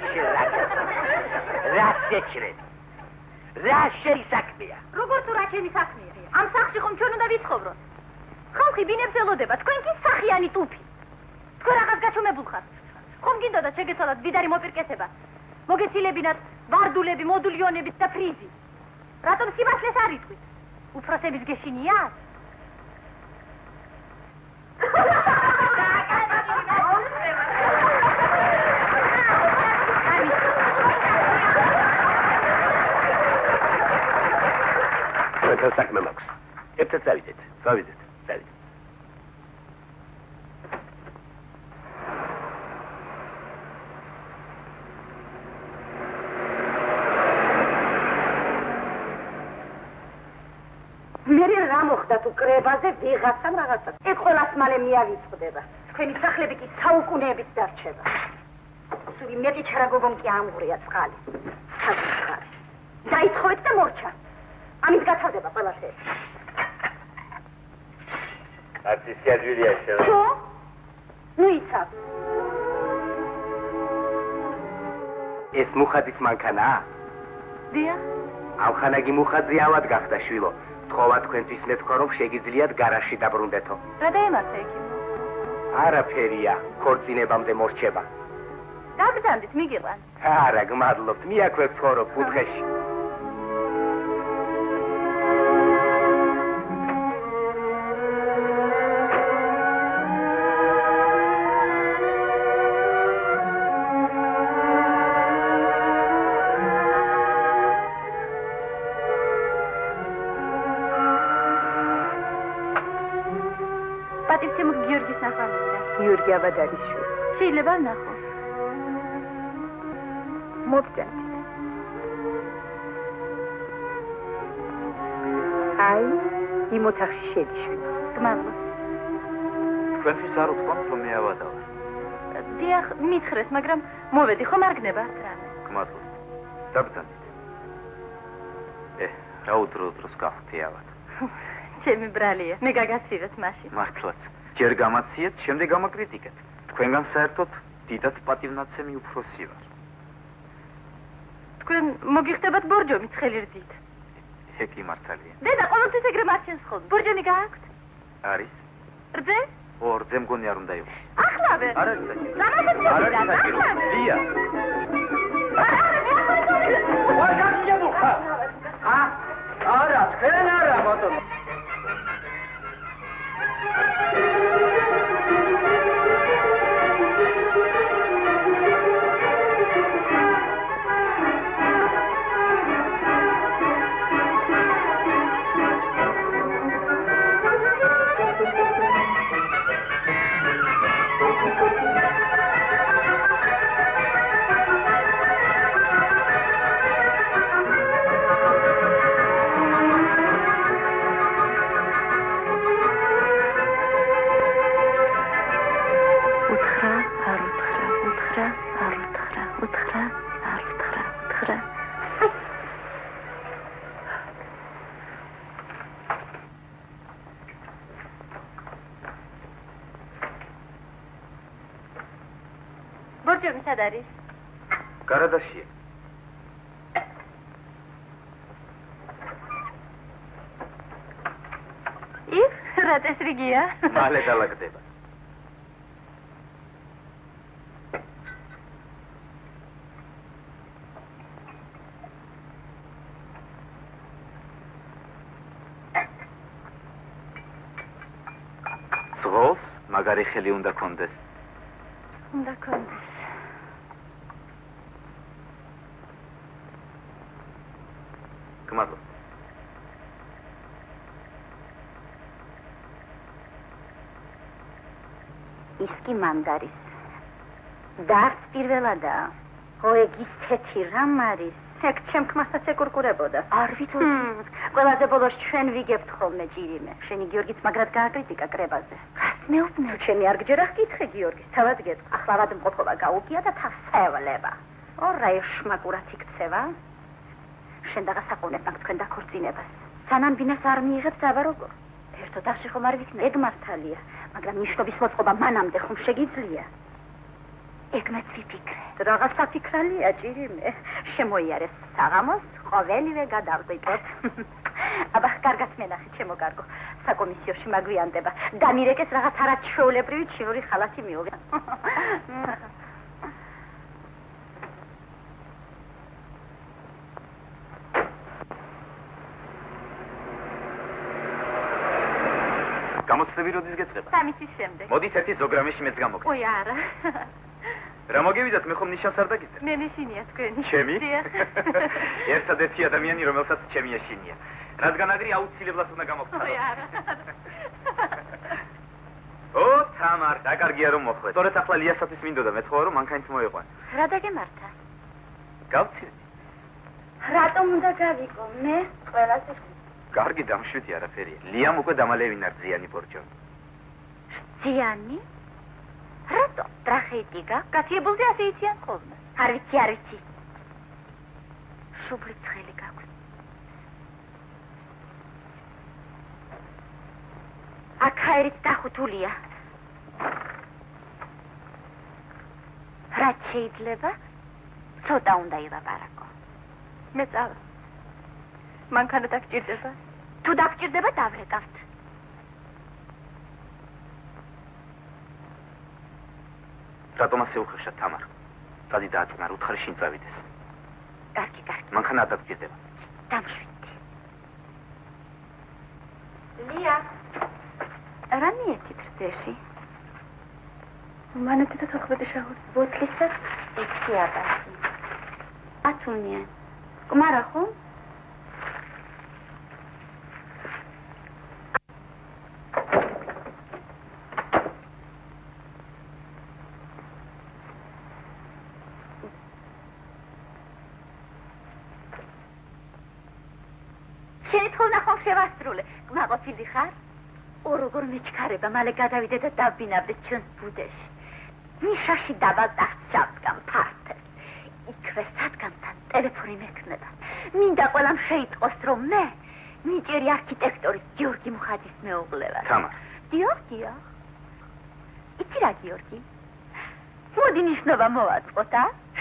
რა შეჭრები? რა შენი საქმეა? როგორ თუ რა ჩემი საქმეა? ამ სახლში ხომ ჩვენ უნდა ვიცხოვროთ? ხალხი ბინებს ელოდება, თქვენ კი სახიანი ტუფი. თქვენ რაღაც გაჩვენებულ ხართ. ხომ გინდოდა შეგეცვალათ დიდარი მოპირკეთება? მოგეცილებინათ ვარდულები, მოდულიონები და ფრიზი. რატომ სიბასლეს არ იტყვით? უფროსების გეშინიათ? თქვენ საქმე მაქვს. ერთად წავიდეთ. რა მოხდა თუ კრებაზე ვიღაცამ რაღაცა. ეს ყველას მალე მიავიწყდება. თქვენი სახლები კი საუკუნეებით დარჩება. სული მეტი ჩარაგოგონ კი ამღვრია წყალი. საწყარი. დაითხოვეთ და მორჩა. ამით გათავდება ყველაფერი. არტის შეძვირია შევა. ხო? ნუ იცავ. ეს მუხაძის მანქანაა? დიახ. ამ ხანაგი მუხაძე ავად გახდა შვილო. თხოვა თქვენთვის მეთქვა რომ შეგიძლიათ გარაჟში დაბრუნდეთო. რა დაემართა იქ? არაფერია, ქორწინებამდე მორჩება. გაგზავნით, მიგიყვან. არა, გმადლობთ, მიაქვე ცხოვრობ კუთხეში. გიორგი აბადანიშვილი. შეიძლება ვნახო. მოგწევთ. აი, იმ ოთახში შედიშვით. გმადლობ. თქვენთვის არ უთქვამთ, რომ მე ავადავ. დიახ, მითხრეს, მაგრამ მოვედი ხომ არ გნებათ რამე. გმადლობ. დაბრძანეთ. რა უდრო-დროს გავხდი ავად. ჩემი ბრალია, მე გაგაცივეთ მაშინ. მართლაც. ჯერ გამაციეთ, შემდეგ გამაკრიტიკეთ. თქვენგან საერთოდ დიდად პატივნაცემი უფროსი ვარ. თქვენ მოგიხდებათ ბორჯომი ცხელი რძით. ეკი მართალია. დედა, ყოველთვის ეგრე მარჩენს ხოლმე. ბორჯომი გააქვთ? არის? რძე? რძე მგონი არ უნდა იყოს. ახლავე. არ არის საჭირო. ლია. ვარ გაგიებუხა. არა, თქვენ არა, ბატონო. ბორჯომი სად არის? გარადაშია. იქ, რა წესრიგია? მალე დალაგდება. ზღოლს მაგარი ხელი უნდა კონდეს. უნდა კონდეს. გმადლობ. ის კი მანდარის. და არც პირველადაა. ო, ეგ ისეთი რამ არის. ეგ ჩემ ქმარსაც ეკურკურებოდა. არ ვიცოდი. ყველაზე ბოლოს ჩვენ ვიგებთ ხოლმე ჭირიმე. შენი გიორგიც მაგრად გააკრიტიკა კრებაზე. რას მეუბნე? ჩემი არ გჯერა ხკითხე გიორგის. თავად გეტყვი. ახლავად მყოფობა გაუგია და თავს ევლება. ორა ეშმაკურად იქცევა. შენ დაგასაყოვნებ მაგ თქვენ დაქორწინებას. სანამ ბინას არ მიიღებს აბა როგორ? ერთო დახში ხომ არ ვიქნებ. ეგ მართალია, მაგრამ ნიშნობის მოწყობა მანამდე ხომ შეგიძლია? ეგ მეც ვიფიქრე. რაღაც საფიქრალია ჭირიმე. შემოიარეს საღამოს, ყოველივე გადავყიდოთ. აბა, კარგად მენახე, ჩემო კარგო. საკომისიოში მაგვიანდება. დამირეკეს რაღაც არაჩვეულებრივი ჩინური ხალათი მიიღე. გამოცდები როდის გეწყება? სამისის შემდეგ. მოდით ერთი ზოგრამეში მეც გამოგდეთ. ой, არა. რა მოგივიდათ, მე ხომ ნიშანს არ დაგიძებ? მე ნიშინია თქვენი. ჩემი? დიახ. ერთადერთი ადამიანი, რომელსაც ჩემი ეშინია. რადგან აგრი აუცილებლად უნდა გამოგცადო. ой, არა. ო, თამარ, დაკარგია რომ მოხვედით. სწორედ ახლა ლიასათვის მინდოდა მეთხოვა რომ მანქანით მოიყვან. რა დაგემართა? გავცილდი. რატომ უნდა გავიკო? მე ყველაზე კარგი დამშვიდი არაფერია. ლიამ უკვე დამალევინა რძიანი ბორჯომი. რძიანი? რატო? ტრახეიტიკა? გაციებულზე ასე იციან ხოლმე. არ ვიცი. შუბლი ცხელი გაქვს. აქაერით დახუთულია. რაც შეიძლება? ცოტა უნდა ილაპარაკო. მე წავა. მანქანა დაგჭირდება? თუ დაგჭირდება, დავრეკავთ. რატომ ასე უხეშად, თამარ? წადი დააწნარ, უთხარი შინ წავიდეს. კარგი. მანქანა არ დაგჭირდება. დამშვიდი. ლია, რა მიეცით რძეში? მანეთი და 14 შაური. ბოთლისას 6 აბაზი. ათუნია. კმარა ხომ? შენი თხოვნა ხომ შევასრულე. კმაყოფილი ხარ? ო როგორ მეჩქარება, მალე გადავიდე და დავბინავდე ჩვენს ბუდეში. ნიშაში დაბალტახ ჩავდგამ ფართეს. იქვე სადგამთან ტელეფონი მექნება. მინდა ყველამ შეიტყოს, რომ მე ნიჭიერი არქიტექტორის გიორგი მუხაძის მეუღლე ვარ. თამა. გიორგია? იცი რა გიორგი? მოდი ნიშნობა მოვაწყოთ,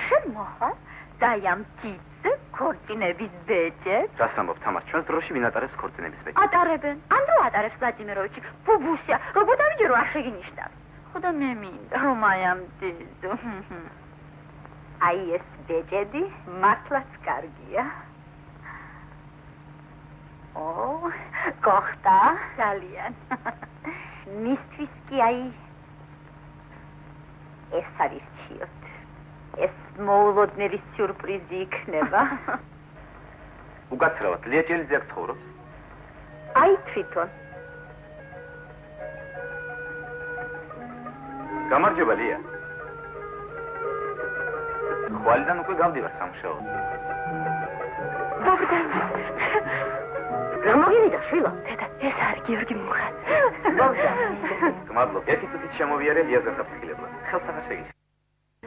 შენ მოხარ და ამ თითზე ქორწინების ბეჭედს. რას ამბობ, თამარ, ჩვენს დროში ვინ ატარებს ქორწინების ბეჭედს? ატარებენ. ან რო ატარებს ვლადიმიროვიჩი, ბუბუსია, როგორ დავიჯერო არ შეგინიშნავს. ხოდა მე მინდა რომ აი ამ თითზე. აი ეს ბეჭედი მართლაც კარგია. ო, გოხტა, ძალიან. მისთვის კი აი ეს არის რჩიოთ. ეს მოულოდნელი სიურპრიზი იქნება. უკაცრავად, ლია ჭელიძე აქ ცხოვრობს? აი თვითონ. გამარჯობა, ლია. ხვალიდან უკვე გავდივარ სამუშაოდ. ბოგდან. გამოგივიდა, შვილო. დედა, ეს არის გიორგი მუხაძე. ბოგდან. გმადლობ, ერთი წუთით შემოვიარე ლიას გასაფრთხილებლად. ხელსახარ შეგის.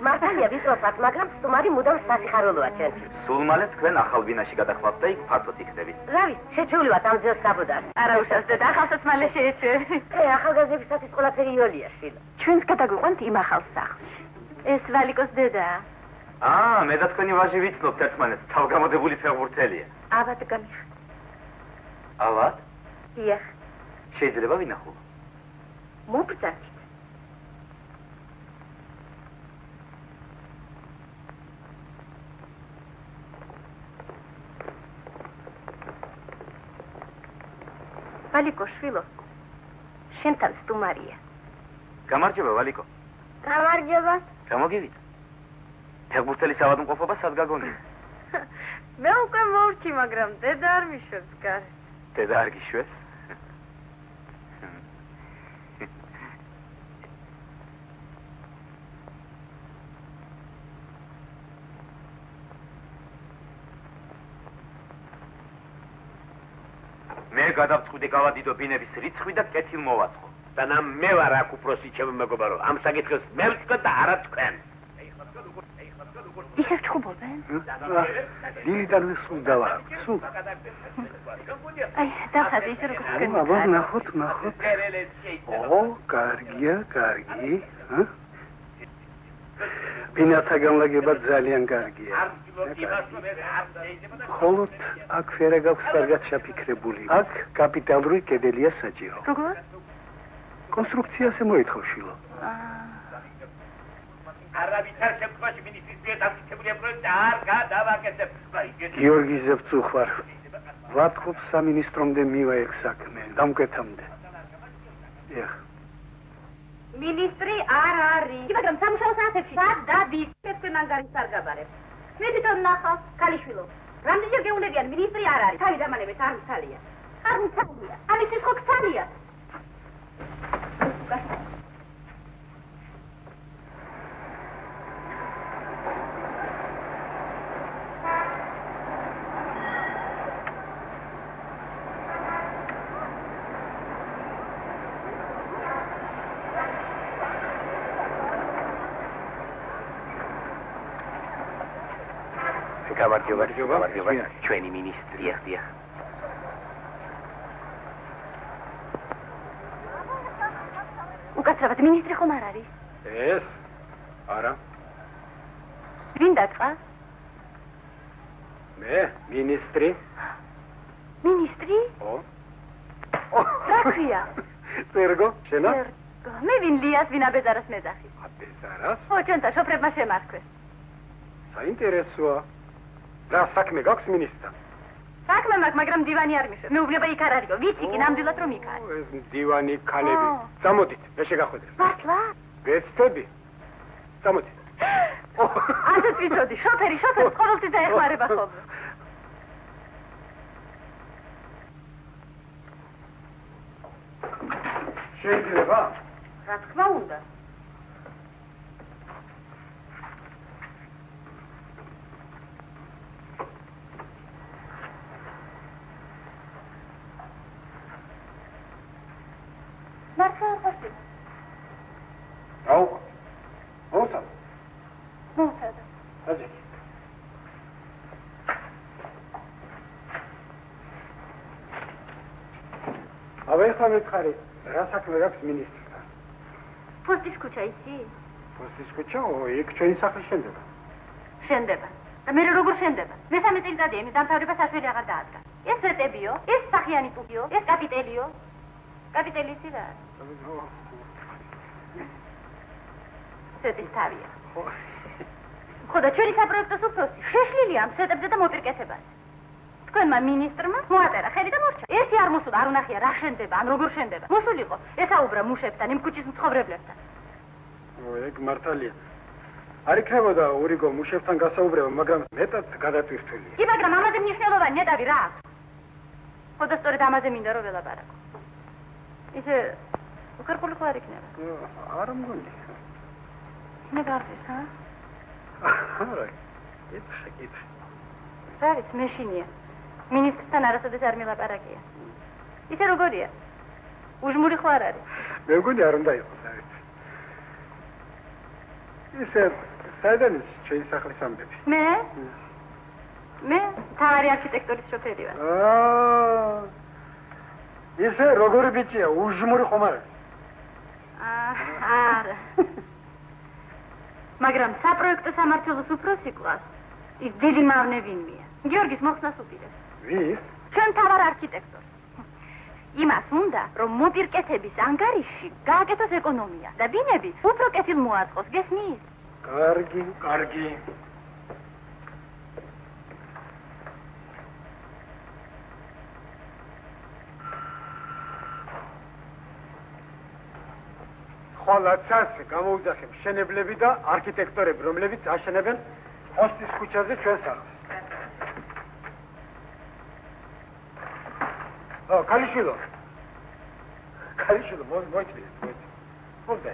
მართალია ვიწროთვართ, მაგრამ სტუმარი მუდამ სასიხარულოა ჩვენთვის. სულ მალე თქვენ ახალ ბინაში გადახვალთ და იქ ფართოდ იქნებით. რა ვიცი, შეჩეული ვართ ამ ძილს საბუდარს. არა უშავს დედა, ახალსაც მალე შეეჩვე. ახალგაზრდებისათვის ყველაფერი იოლია, შვილო. ჩვენს გადაგვიყვანთ იმ ახალ სახლში. ეს ვალიკოს დედაა. მე და თქვენი ვაჟი ვიცნობთ ერთმანეთს, თავგამოდებული ფეხბურთელია. აბათ გამიხ. ალბათ? დიახ, შეიძლება ვინახულო. მობრძანით. ვალიკო, შვილო, შენთან სტუმარია. გამარჯობა, ვალიკო. გამარჯობა. გამოგივიდა. ფეხბურთელის ავადმყოფობა სად გაგონია? მე უკვე მოვrči, მაგრამ დედა არ მიშვებს გარეთ. დედა არ გიშვებს? მე გადავწყვიტე გავადიდო ბინების რიცხვი და კეთილ მოვაწყო. და მე ვარ აქ უფროსი, ჩემო მეგობარო. ამ საკითხს მე ვწყვეტ და არა თქვენ. ისევ ჩხუბობენ? დილიდან სულ დავარავთ, სულ. აი, დახაზე ისე როგორც თქვენ. აბა, ნახოთ. ო, კარგია, კარგი. ბინათა განლაგება ძალიან კარგია. ხოლოდ აქ ფერა გაქვს კარგად ჩაფიქრებული. აქ კაპიტალური კედელია საჭირო. როგორ? კონსტრუქციაზე მოითხოვ, შვილო. არავითარ შემთხვევაში მინისტრის მიერ დამტკიცებული პროექტი არ გადავაკეთებ. გიორგი ზევწუხარ. ვათხოვ სამინისტრომდე მივა ეგ საქმე, დამკვეთამდე. ეხ. მინისტრი არ არის. მაგრამ სამუშაო საათებში სად დადის? თქვენ ანგარიშს არ გაბარებთ. მე თვითონ ნახავ, ქალიშვილო. რამდენჯერ გეუნებიან, მინისტრი არ არის. თავი დამანებით არ მცალია. არ მცალია. ამისთვის ხო გცალია. გამარჯობა, ჩვენი მინისტრი ახდია. უკაცრავად მინისტრი ხომ არ არის? ეს? არა. ვინ დაწვა? მე, მინისტრი. მინისტრი? ო. რა ქვია? წერგო, შენა? მე ვინ ლიას, ვინ აბეზარას მეძახი. აბეზარას? ო, ჩვენთა შოფრებმა შემარქვეს. საინტერესოა. რა საქმე გაქვს მინისტრთან? საქმე მაქვს, მაგრამ დივანი არ მიშვებს. მეუბნება იქ არ არისო. ვიცი კი ნამდვილად რომ იქ არის. ეს დივანი ქალები. წამოდით, მე შეგახვედრებ. მართლა? ვეცდები. წამოდით. ასეც ვიცოდი, შოფერი ყოველთვის დაეხმარება ხოლმე. შეიძლება? რა თქმა უნდა. მართლა არ ხართ? აუ. მოუწევ. მოუწევ. აჯი. აბა მითხარი, რა საქმე გაქვს მინისტრთან? პოსტის ქუჩა იცი? პოსტის ქუჩა, იქ ჩვენი სახლი შენდება. შენდება. და მე როგორ შენდება? მესამე წელიწადია იმის დამთავრება საშველი აღარ დაადგა. ეს სვეტებიო, ეს სახიანი ტუპიო, ეს კაპიტელიო. კაპიტელი იცი რა? სვეტის თავია. ხო და ჩვენი საპროექტო უფროსი შეშლილია ამ სვეტებზე და მოპირკეთებას. თქვენმა მინისტრმა მოაწერა ხელი და მორჩა. ერთი არ მოსულა, არ უნახია რა შენდება, ან როგორ შენდება. მოსულიყო, ესაუბრა მუშებთან, იმ ქუჩის მცხოვრებლებთან. ეგ მართალია. არ იქნებოდა ურიგო მუშებთან გასაუბრება, მაგრამ მეტად გადატვირთულია. კი, მაგრამ ამაზე მნიშვნელოვანი ნეტავი რა აქვს? ხო და სწორედ ამაზე მინდა რომ ველაპარაკო. ისე უხერხული ხო არ იქნება? არ მგონი. მე გარდეს, ჰა? არა. იცი. არის მეშინია. მინისტრთან არასოდეს არ მილაპარაკია. ისე როგორია? უჟმური ხო არ არის? მე მგონი არ უნდა იყოს, არის. ისე საიდან ის ჩვენი სახლის ამბები? მე თავარი არქიტექტურის შოფერი ვარ. ისე როგორი ბიჭია, უჟმური ხომ არ არის? არა. მაგრამ საპროექტო სამმართველოს უფროსი კლას ის დიდი მავნე ვინმეა. გიორგის მოხსნას უპირებს. ვის? ჩვენ თავარ არქიტექტორს. იმას უნდა, რომ მოპირკეთების ანგარიში გააკეთოს ეკონომია და ბინები უფრო კეთილ მოაწყოს, გესმის? კარგი. ხოლმეც გამოუძახე მშენებლები და არქიტექტორები, რომლებიც აშენებენ პოსტის ქუჩაზე ჩვენ სახლს. კალიშვილო, მოიწვიე. მოვიდა.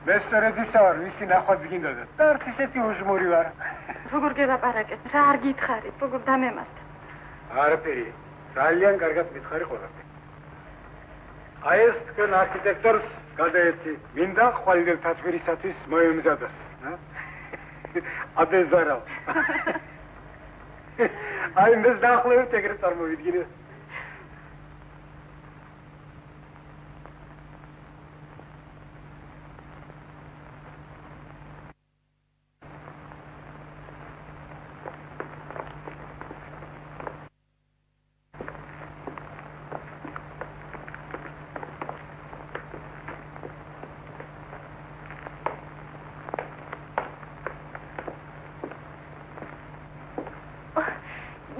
მე სწორედ ისა ვარ, ვისი ნახვაც გინდოდა. და არც ისეთი უჟმური ვარ. როგორ გელაპარაკეთ? რა არ გითხარით? როგორ დამემასთ? არაფერი. ძალიან კარგად მითხარი ყველაფერი. აი ეს თქვენ არქიტექტორს გადაეცი. მინდა ხვალინდელ თაცვირისათვის მოემზადოს. აბეზარავ. აი მე დაახლოებით ეგრე წარმოვიდგინე.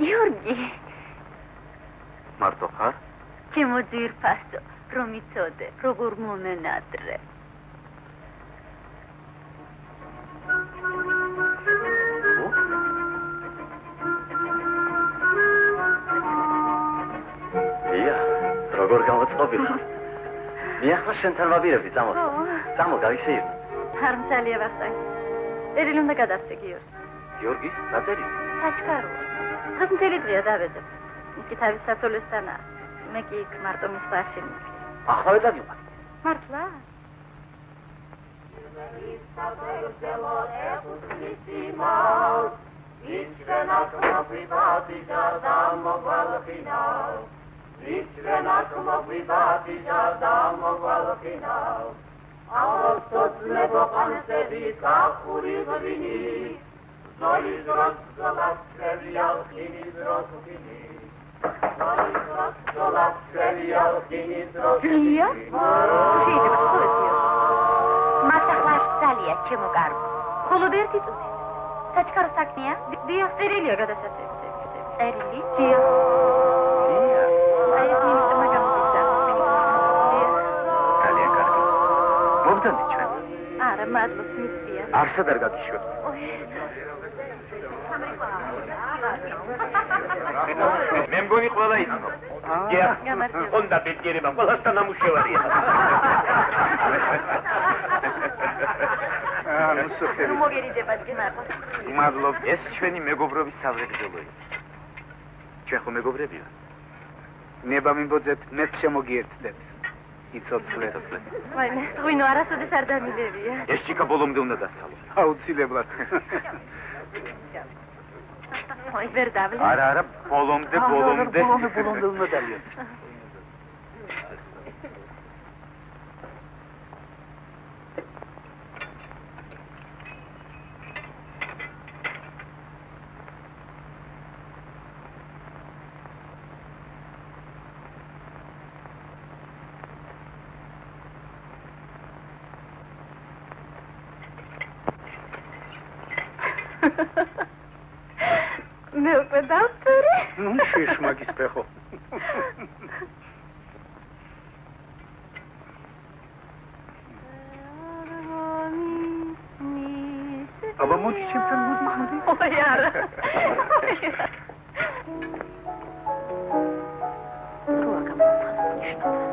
გიორგი მარტო ხარ? ჩემო ძვირფასო, რომ იცოდე, როგორ მომენადრე. ია, როგორ გამოწყობილ ხარ? მიახლა შენთან ვაბირები, წამო. წამო, გავისეირნო. არ მცალია ვახტანგი. წერილი უნდა გადასცე გიორგი. გიორგის, რა წერილი? საჩქარო. დღეს მთელი დღეა დავეძებ. კი თავის სათოლესთანა. მე კი იქ მარტო მის ბარში მივიდა. ახლა ვეძაგიყვან. მართლა? ლია? შეიძლება ხოეთიო. მასახლაშ ძალია ჩემო კარგო. მხოლოდ ერთი წუთი. საჩქარო საქმეა? დიახ, წერილია გადასაცემი. წერილი? დიახ. აი ეს მინისტრმა გამოგიძა. ძალიან კარგი. მოვდანდი ჩვენ. არა, მადლობს მისწია. არსად არ გაგიშვებ. მე მგონი ყველა იცნობს. ხონდა ბედიერება ყველასთან ამუშევარია. ნუ მოგერიდება გენარდა. მადლობ, ეს ჩვენი მეგობრობის სავრეგრძელოა. ჩვენ ხო მეგობრებია? ნება მიმბოძეთ, მეც შემოგიერთდეთ. იცოცხლეთ. ვაიმე, ღვინო არასოდეს არ დამივერია. ეს ჭიქა ბოლომდე უნდა დასალო. აუცილებლად. ой, ვერ დავლე. არა, ბოლომდე. ბოლომდე უნდა დალიოთ. მე უკვე დავწერე. ნუ შეშმაგის ფეხო. აბა მოდი ჩემთან მოდი. ой, არა. როა გამოსხავს ნიშნობა.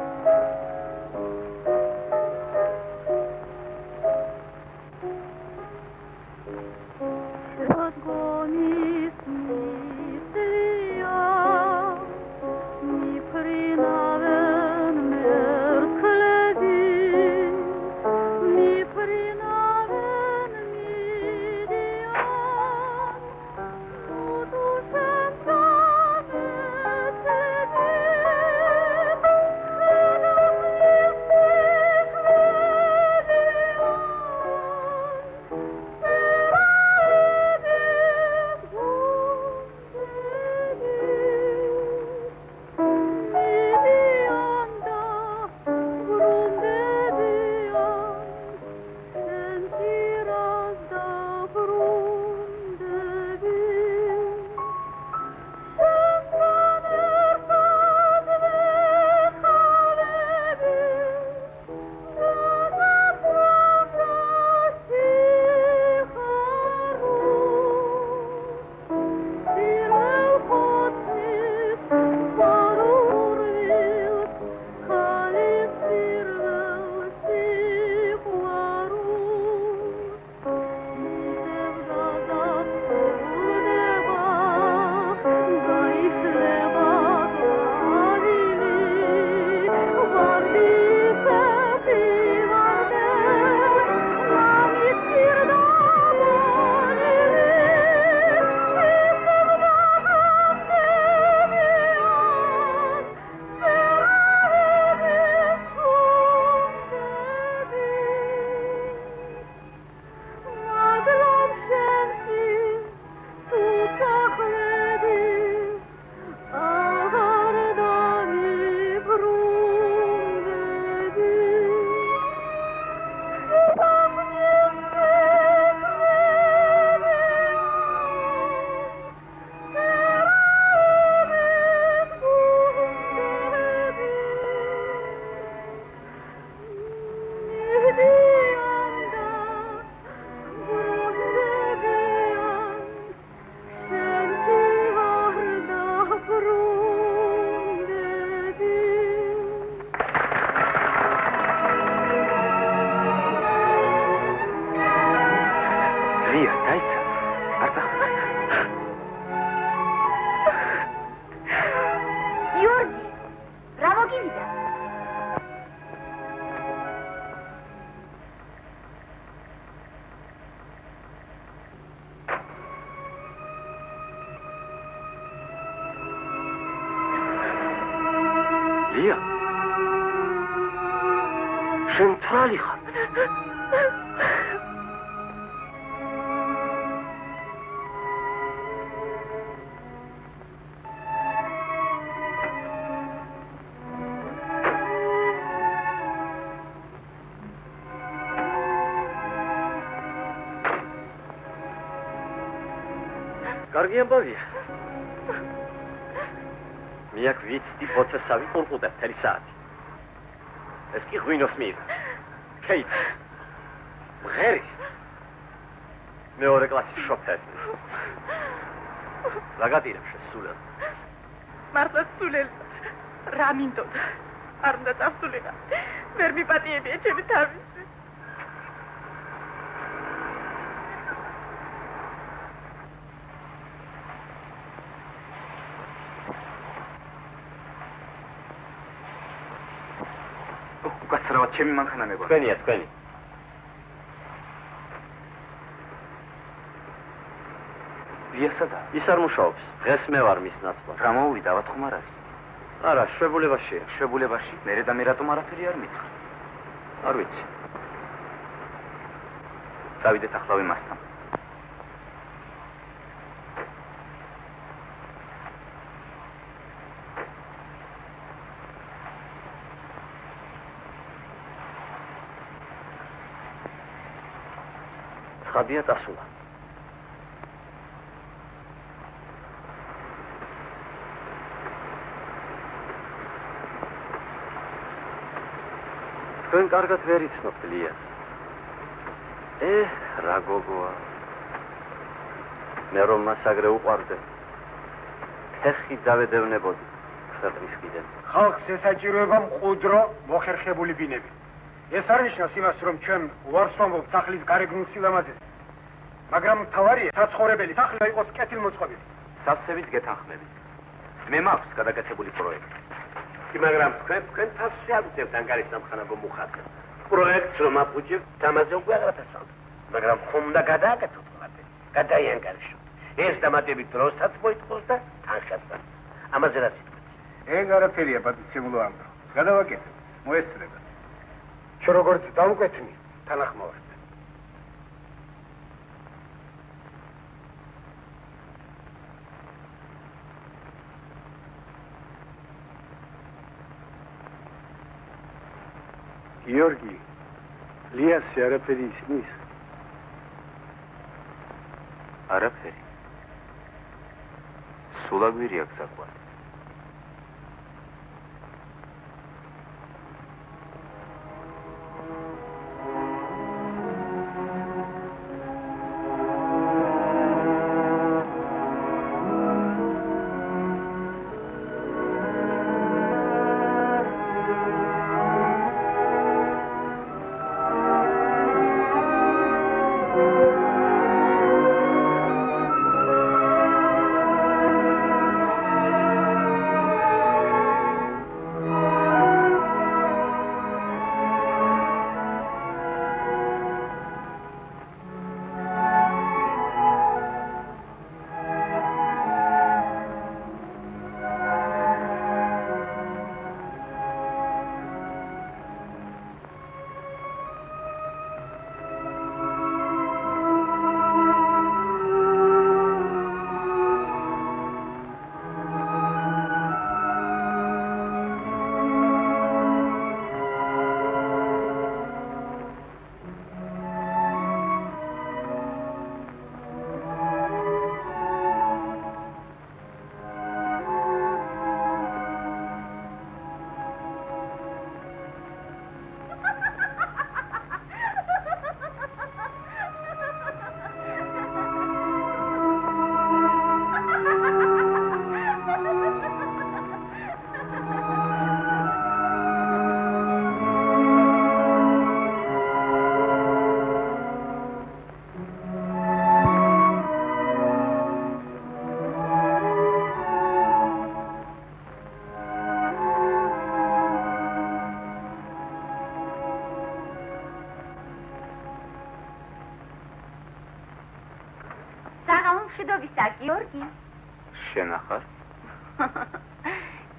ლია შენ თრალი ხარ კარგი ამბავია მე აქ ვიცი პოცესავი ყურყუდა მთელი საათი ეს კი ღვინოს მიიღო კეით მღერის მეორე კლასის შოფერი რა გადირებ შესულად მართლაც სულელი. რა მინდოდა? არ უნდა წავსულიყო. ვერ მიპატიებია ჩემი თავი. უკაცრავად ჩემი მანქანა მეგონა. თქვენია, თქვენი. ლიასადა? ის არ მუშაობს. დღეს მე ვარ მის ნაცვლად. რა მოვიდა, ავად ხომ არ არის? არა, შვებულებაშია. შვებულებაში? მერე და მე რატომ არაფერი არ მითხრა? არ ვიცი. წავიდეთ ახლავე მასთან. ცხადია წასულა. თქვენ კარგად ვერ იცნობთ ლიას. რა გოგოა. მე რომ მას აგრე უყვარდე. ფეხი დავედევნებოდი ქვეყნის კიდენ. ხალხს ესაჭიროება მყუდრო, მოხერხებული ბინები. ეს არ ნიშნავს იმას, რომ ჩვენ უარს ვამბობთ სახლის გარეგნულ სილამაზეს. მაგრამ მთავარია, საცხოვრებელი სახლი იყოს კეთილმოწყობილი. სავსებით გეთანხმებით. მე მაქვს გადაკეთებული პროექტი. მაგრამ თქვენ თავს შეაგდებთ ანგარის სამხანაგო მუხათს. პროექტს რომ აფუჭებთ, ამაზე უკვე აღარაფერს ამბობთ. მაგრამ ხომ უნდა გადააკეთოთ ყველაფერი. გადაიანგარიშოთ. ეს დამატებით დროსაც მოითხოვს და თანხასაც. ამაზე რა სიტყვით? ეგ არაფერია, პატიცემულო ამბო. გადავაკეთებ, მოესწრება. შენ როგორც დავუკვეთნი, თანახმოვართ. გიორგი, ლიასი არაფერი ისმის? არაფერი. სულაგვირია გზაკვარი. მშვიდობისა, გიორგი. შენ ახარ?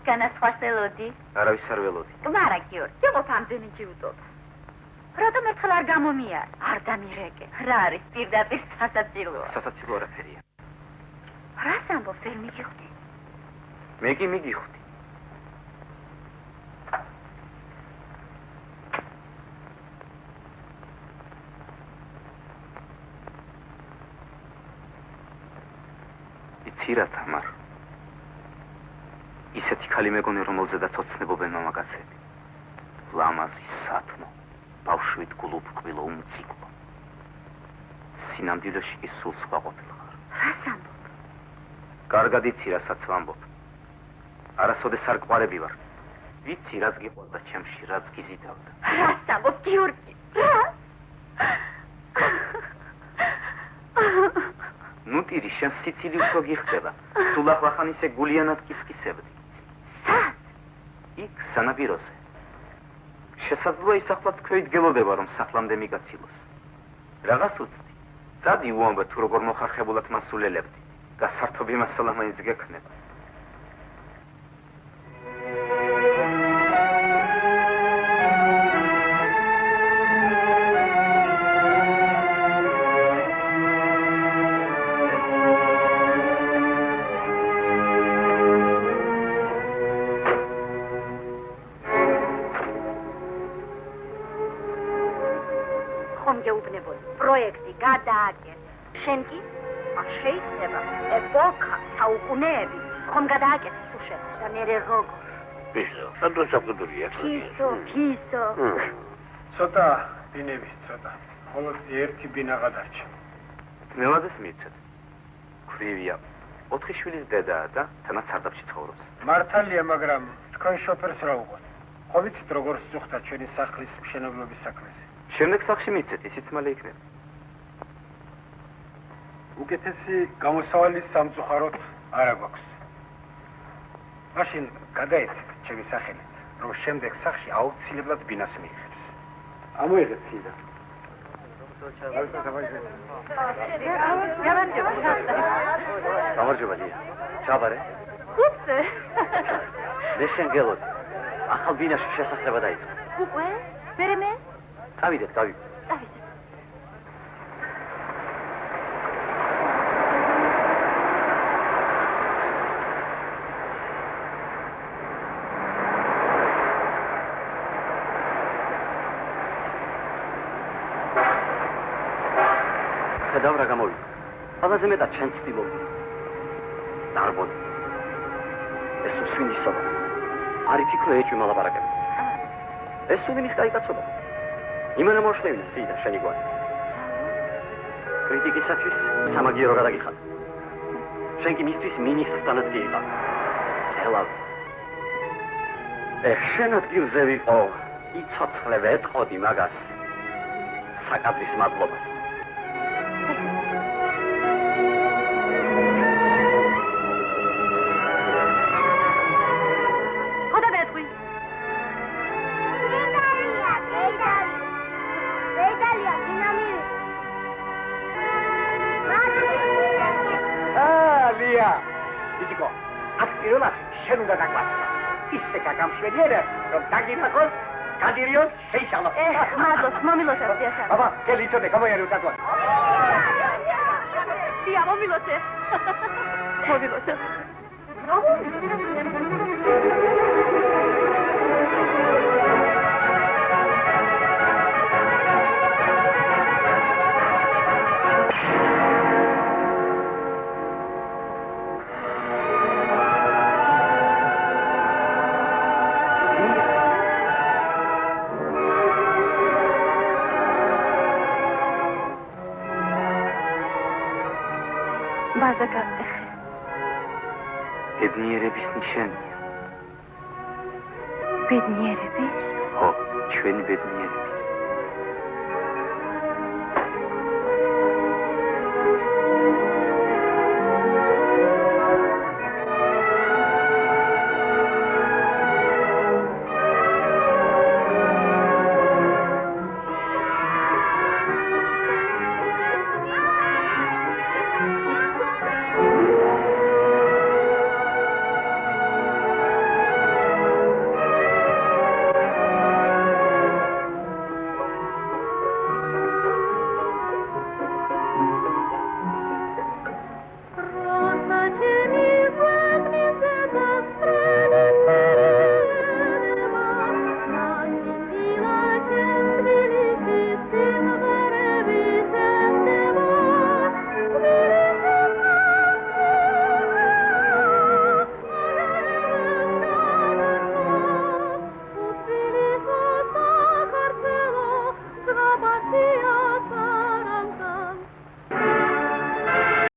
განასხვას ელოდი? არავის არ ველოდი. კმარა, გიორგი, ეყოთ ამდენი ჯიუტობა. რატომ ერთხელ არ გამომიარ? არ დამირეკე. რა არის პირდაპირ სასაცილოა? სასაცილო არაფერია. რას ამბობ, ვერ მიგიხვდი? მე კი მიგიხვდი. იცი რა, თამარ? ისეთი ქალი მეგონი, რომელზედაც ოცნებობენ მამაკაცები. ლამაზი, სათნო, ბავშვით გულუფრკვილო, უმციკლო. სინამდვილეში კი სულ სხვა ყოფილიყარ. რას ამბობ? კარგად იცი, რასაც ვამბობ. არასოდეს არ ყვარები ვარ. ვიცი რაც გიყვარდა ჩემში, რაც გიზიდავდა. რას ამბობ, გიორგი? რა? ნუ ტირი, შენ სიცილი უფრო გიხდება. სულ ახლახან ისე გულიანად კისკისებდი. სად? იქ სანაპიროზე. შესაძლოა ის ახლა თქვენ გელოდება რომ სახლამდე მიგაცილოს. რაღაც უცდი. წადი უამბე თუ როგორ მოხარხებულად მასულელებდი. გასართობი მასალა მაინც გექნება. ხომ გეუბნებოდი, პროექტი გადააკეთე. შენ კი არ შეიძლება. ეპოქა, საუკუნეები, ხომ გადააკეთე სუშენ და მერე როგორ? ბიჭო, სადღაც საფუძვლია. ფისო. ცოტა ბინების ცოტა. მხოლოდ ერთი ბინა გადარჩა. ნელადეს მიცეთ. ქვრივია. 4 შვილის დედაა და თანაც სარდაფში ცხოვრობს. მართალია, მაგრამ თქვენ შოფერს რა უყოთ? ხო ვიცით როგორ სუხთა ჩვენი სახლის მშენებლობის საქმეზე? შემდეგ სახლში მიცეთ, ისიც მალე იქნება. უკეთესი გამოსავალი სამწუხაროდ არა გვაქვს. მაშინ გადაეცეთ ჩემი სახელით, რომ შემდეგ სახლში აუცილებლად ბინას მიიღებს. ამოიღეთ სიდა. გამარჯობა დია. ჩაბარე. გუწე. მე შენ გელოდი. ახალ ბინაში შესახლება დაიწყო. უკვე? მერე მე? წავიდეთ, წავიდეთ. წავიდეთ. ხედავ რა გამოვიდა. ყველაზე მეტად შენ ცდილობდი. დარბოდი. ეს სვინის სობა. არ იფიქრო ეჭვი მალაპარაკები. ეს სვინის კაიკაცობა. იმენა მოშლევინა სიდა შენი გვარი. კრიტიკისათვის სამაგიერო გადაგიხადა. შენ კი მისთვის მინისტრთანაც გიყავ. ელავ. შენ ადგილზე ვიყო, იცოცხლე ვეტყოდი მაგას. საკადრის მადლობას. იციკო, აქ პირველად შენ უნდა დაგვასწრო. ისე გაგამშვენიერებ, რომ დაგიფახოს, გადირიოს, შეიშალო. მადლობს, მომილოცე, დიახ. აბა, გელი იცოდე, გამოიარე უსაძვარ. დია, მომილოცე. მომილოცე. ბედნიერების ნიშანია. ბედნიერების? ხო, ჩვენი ბედნიერების.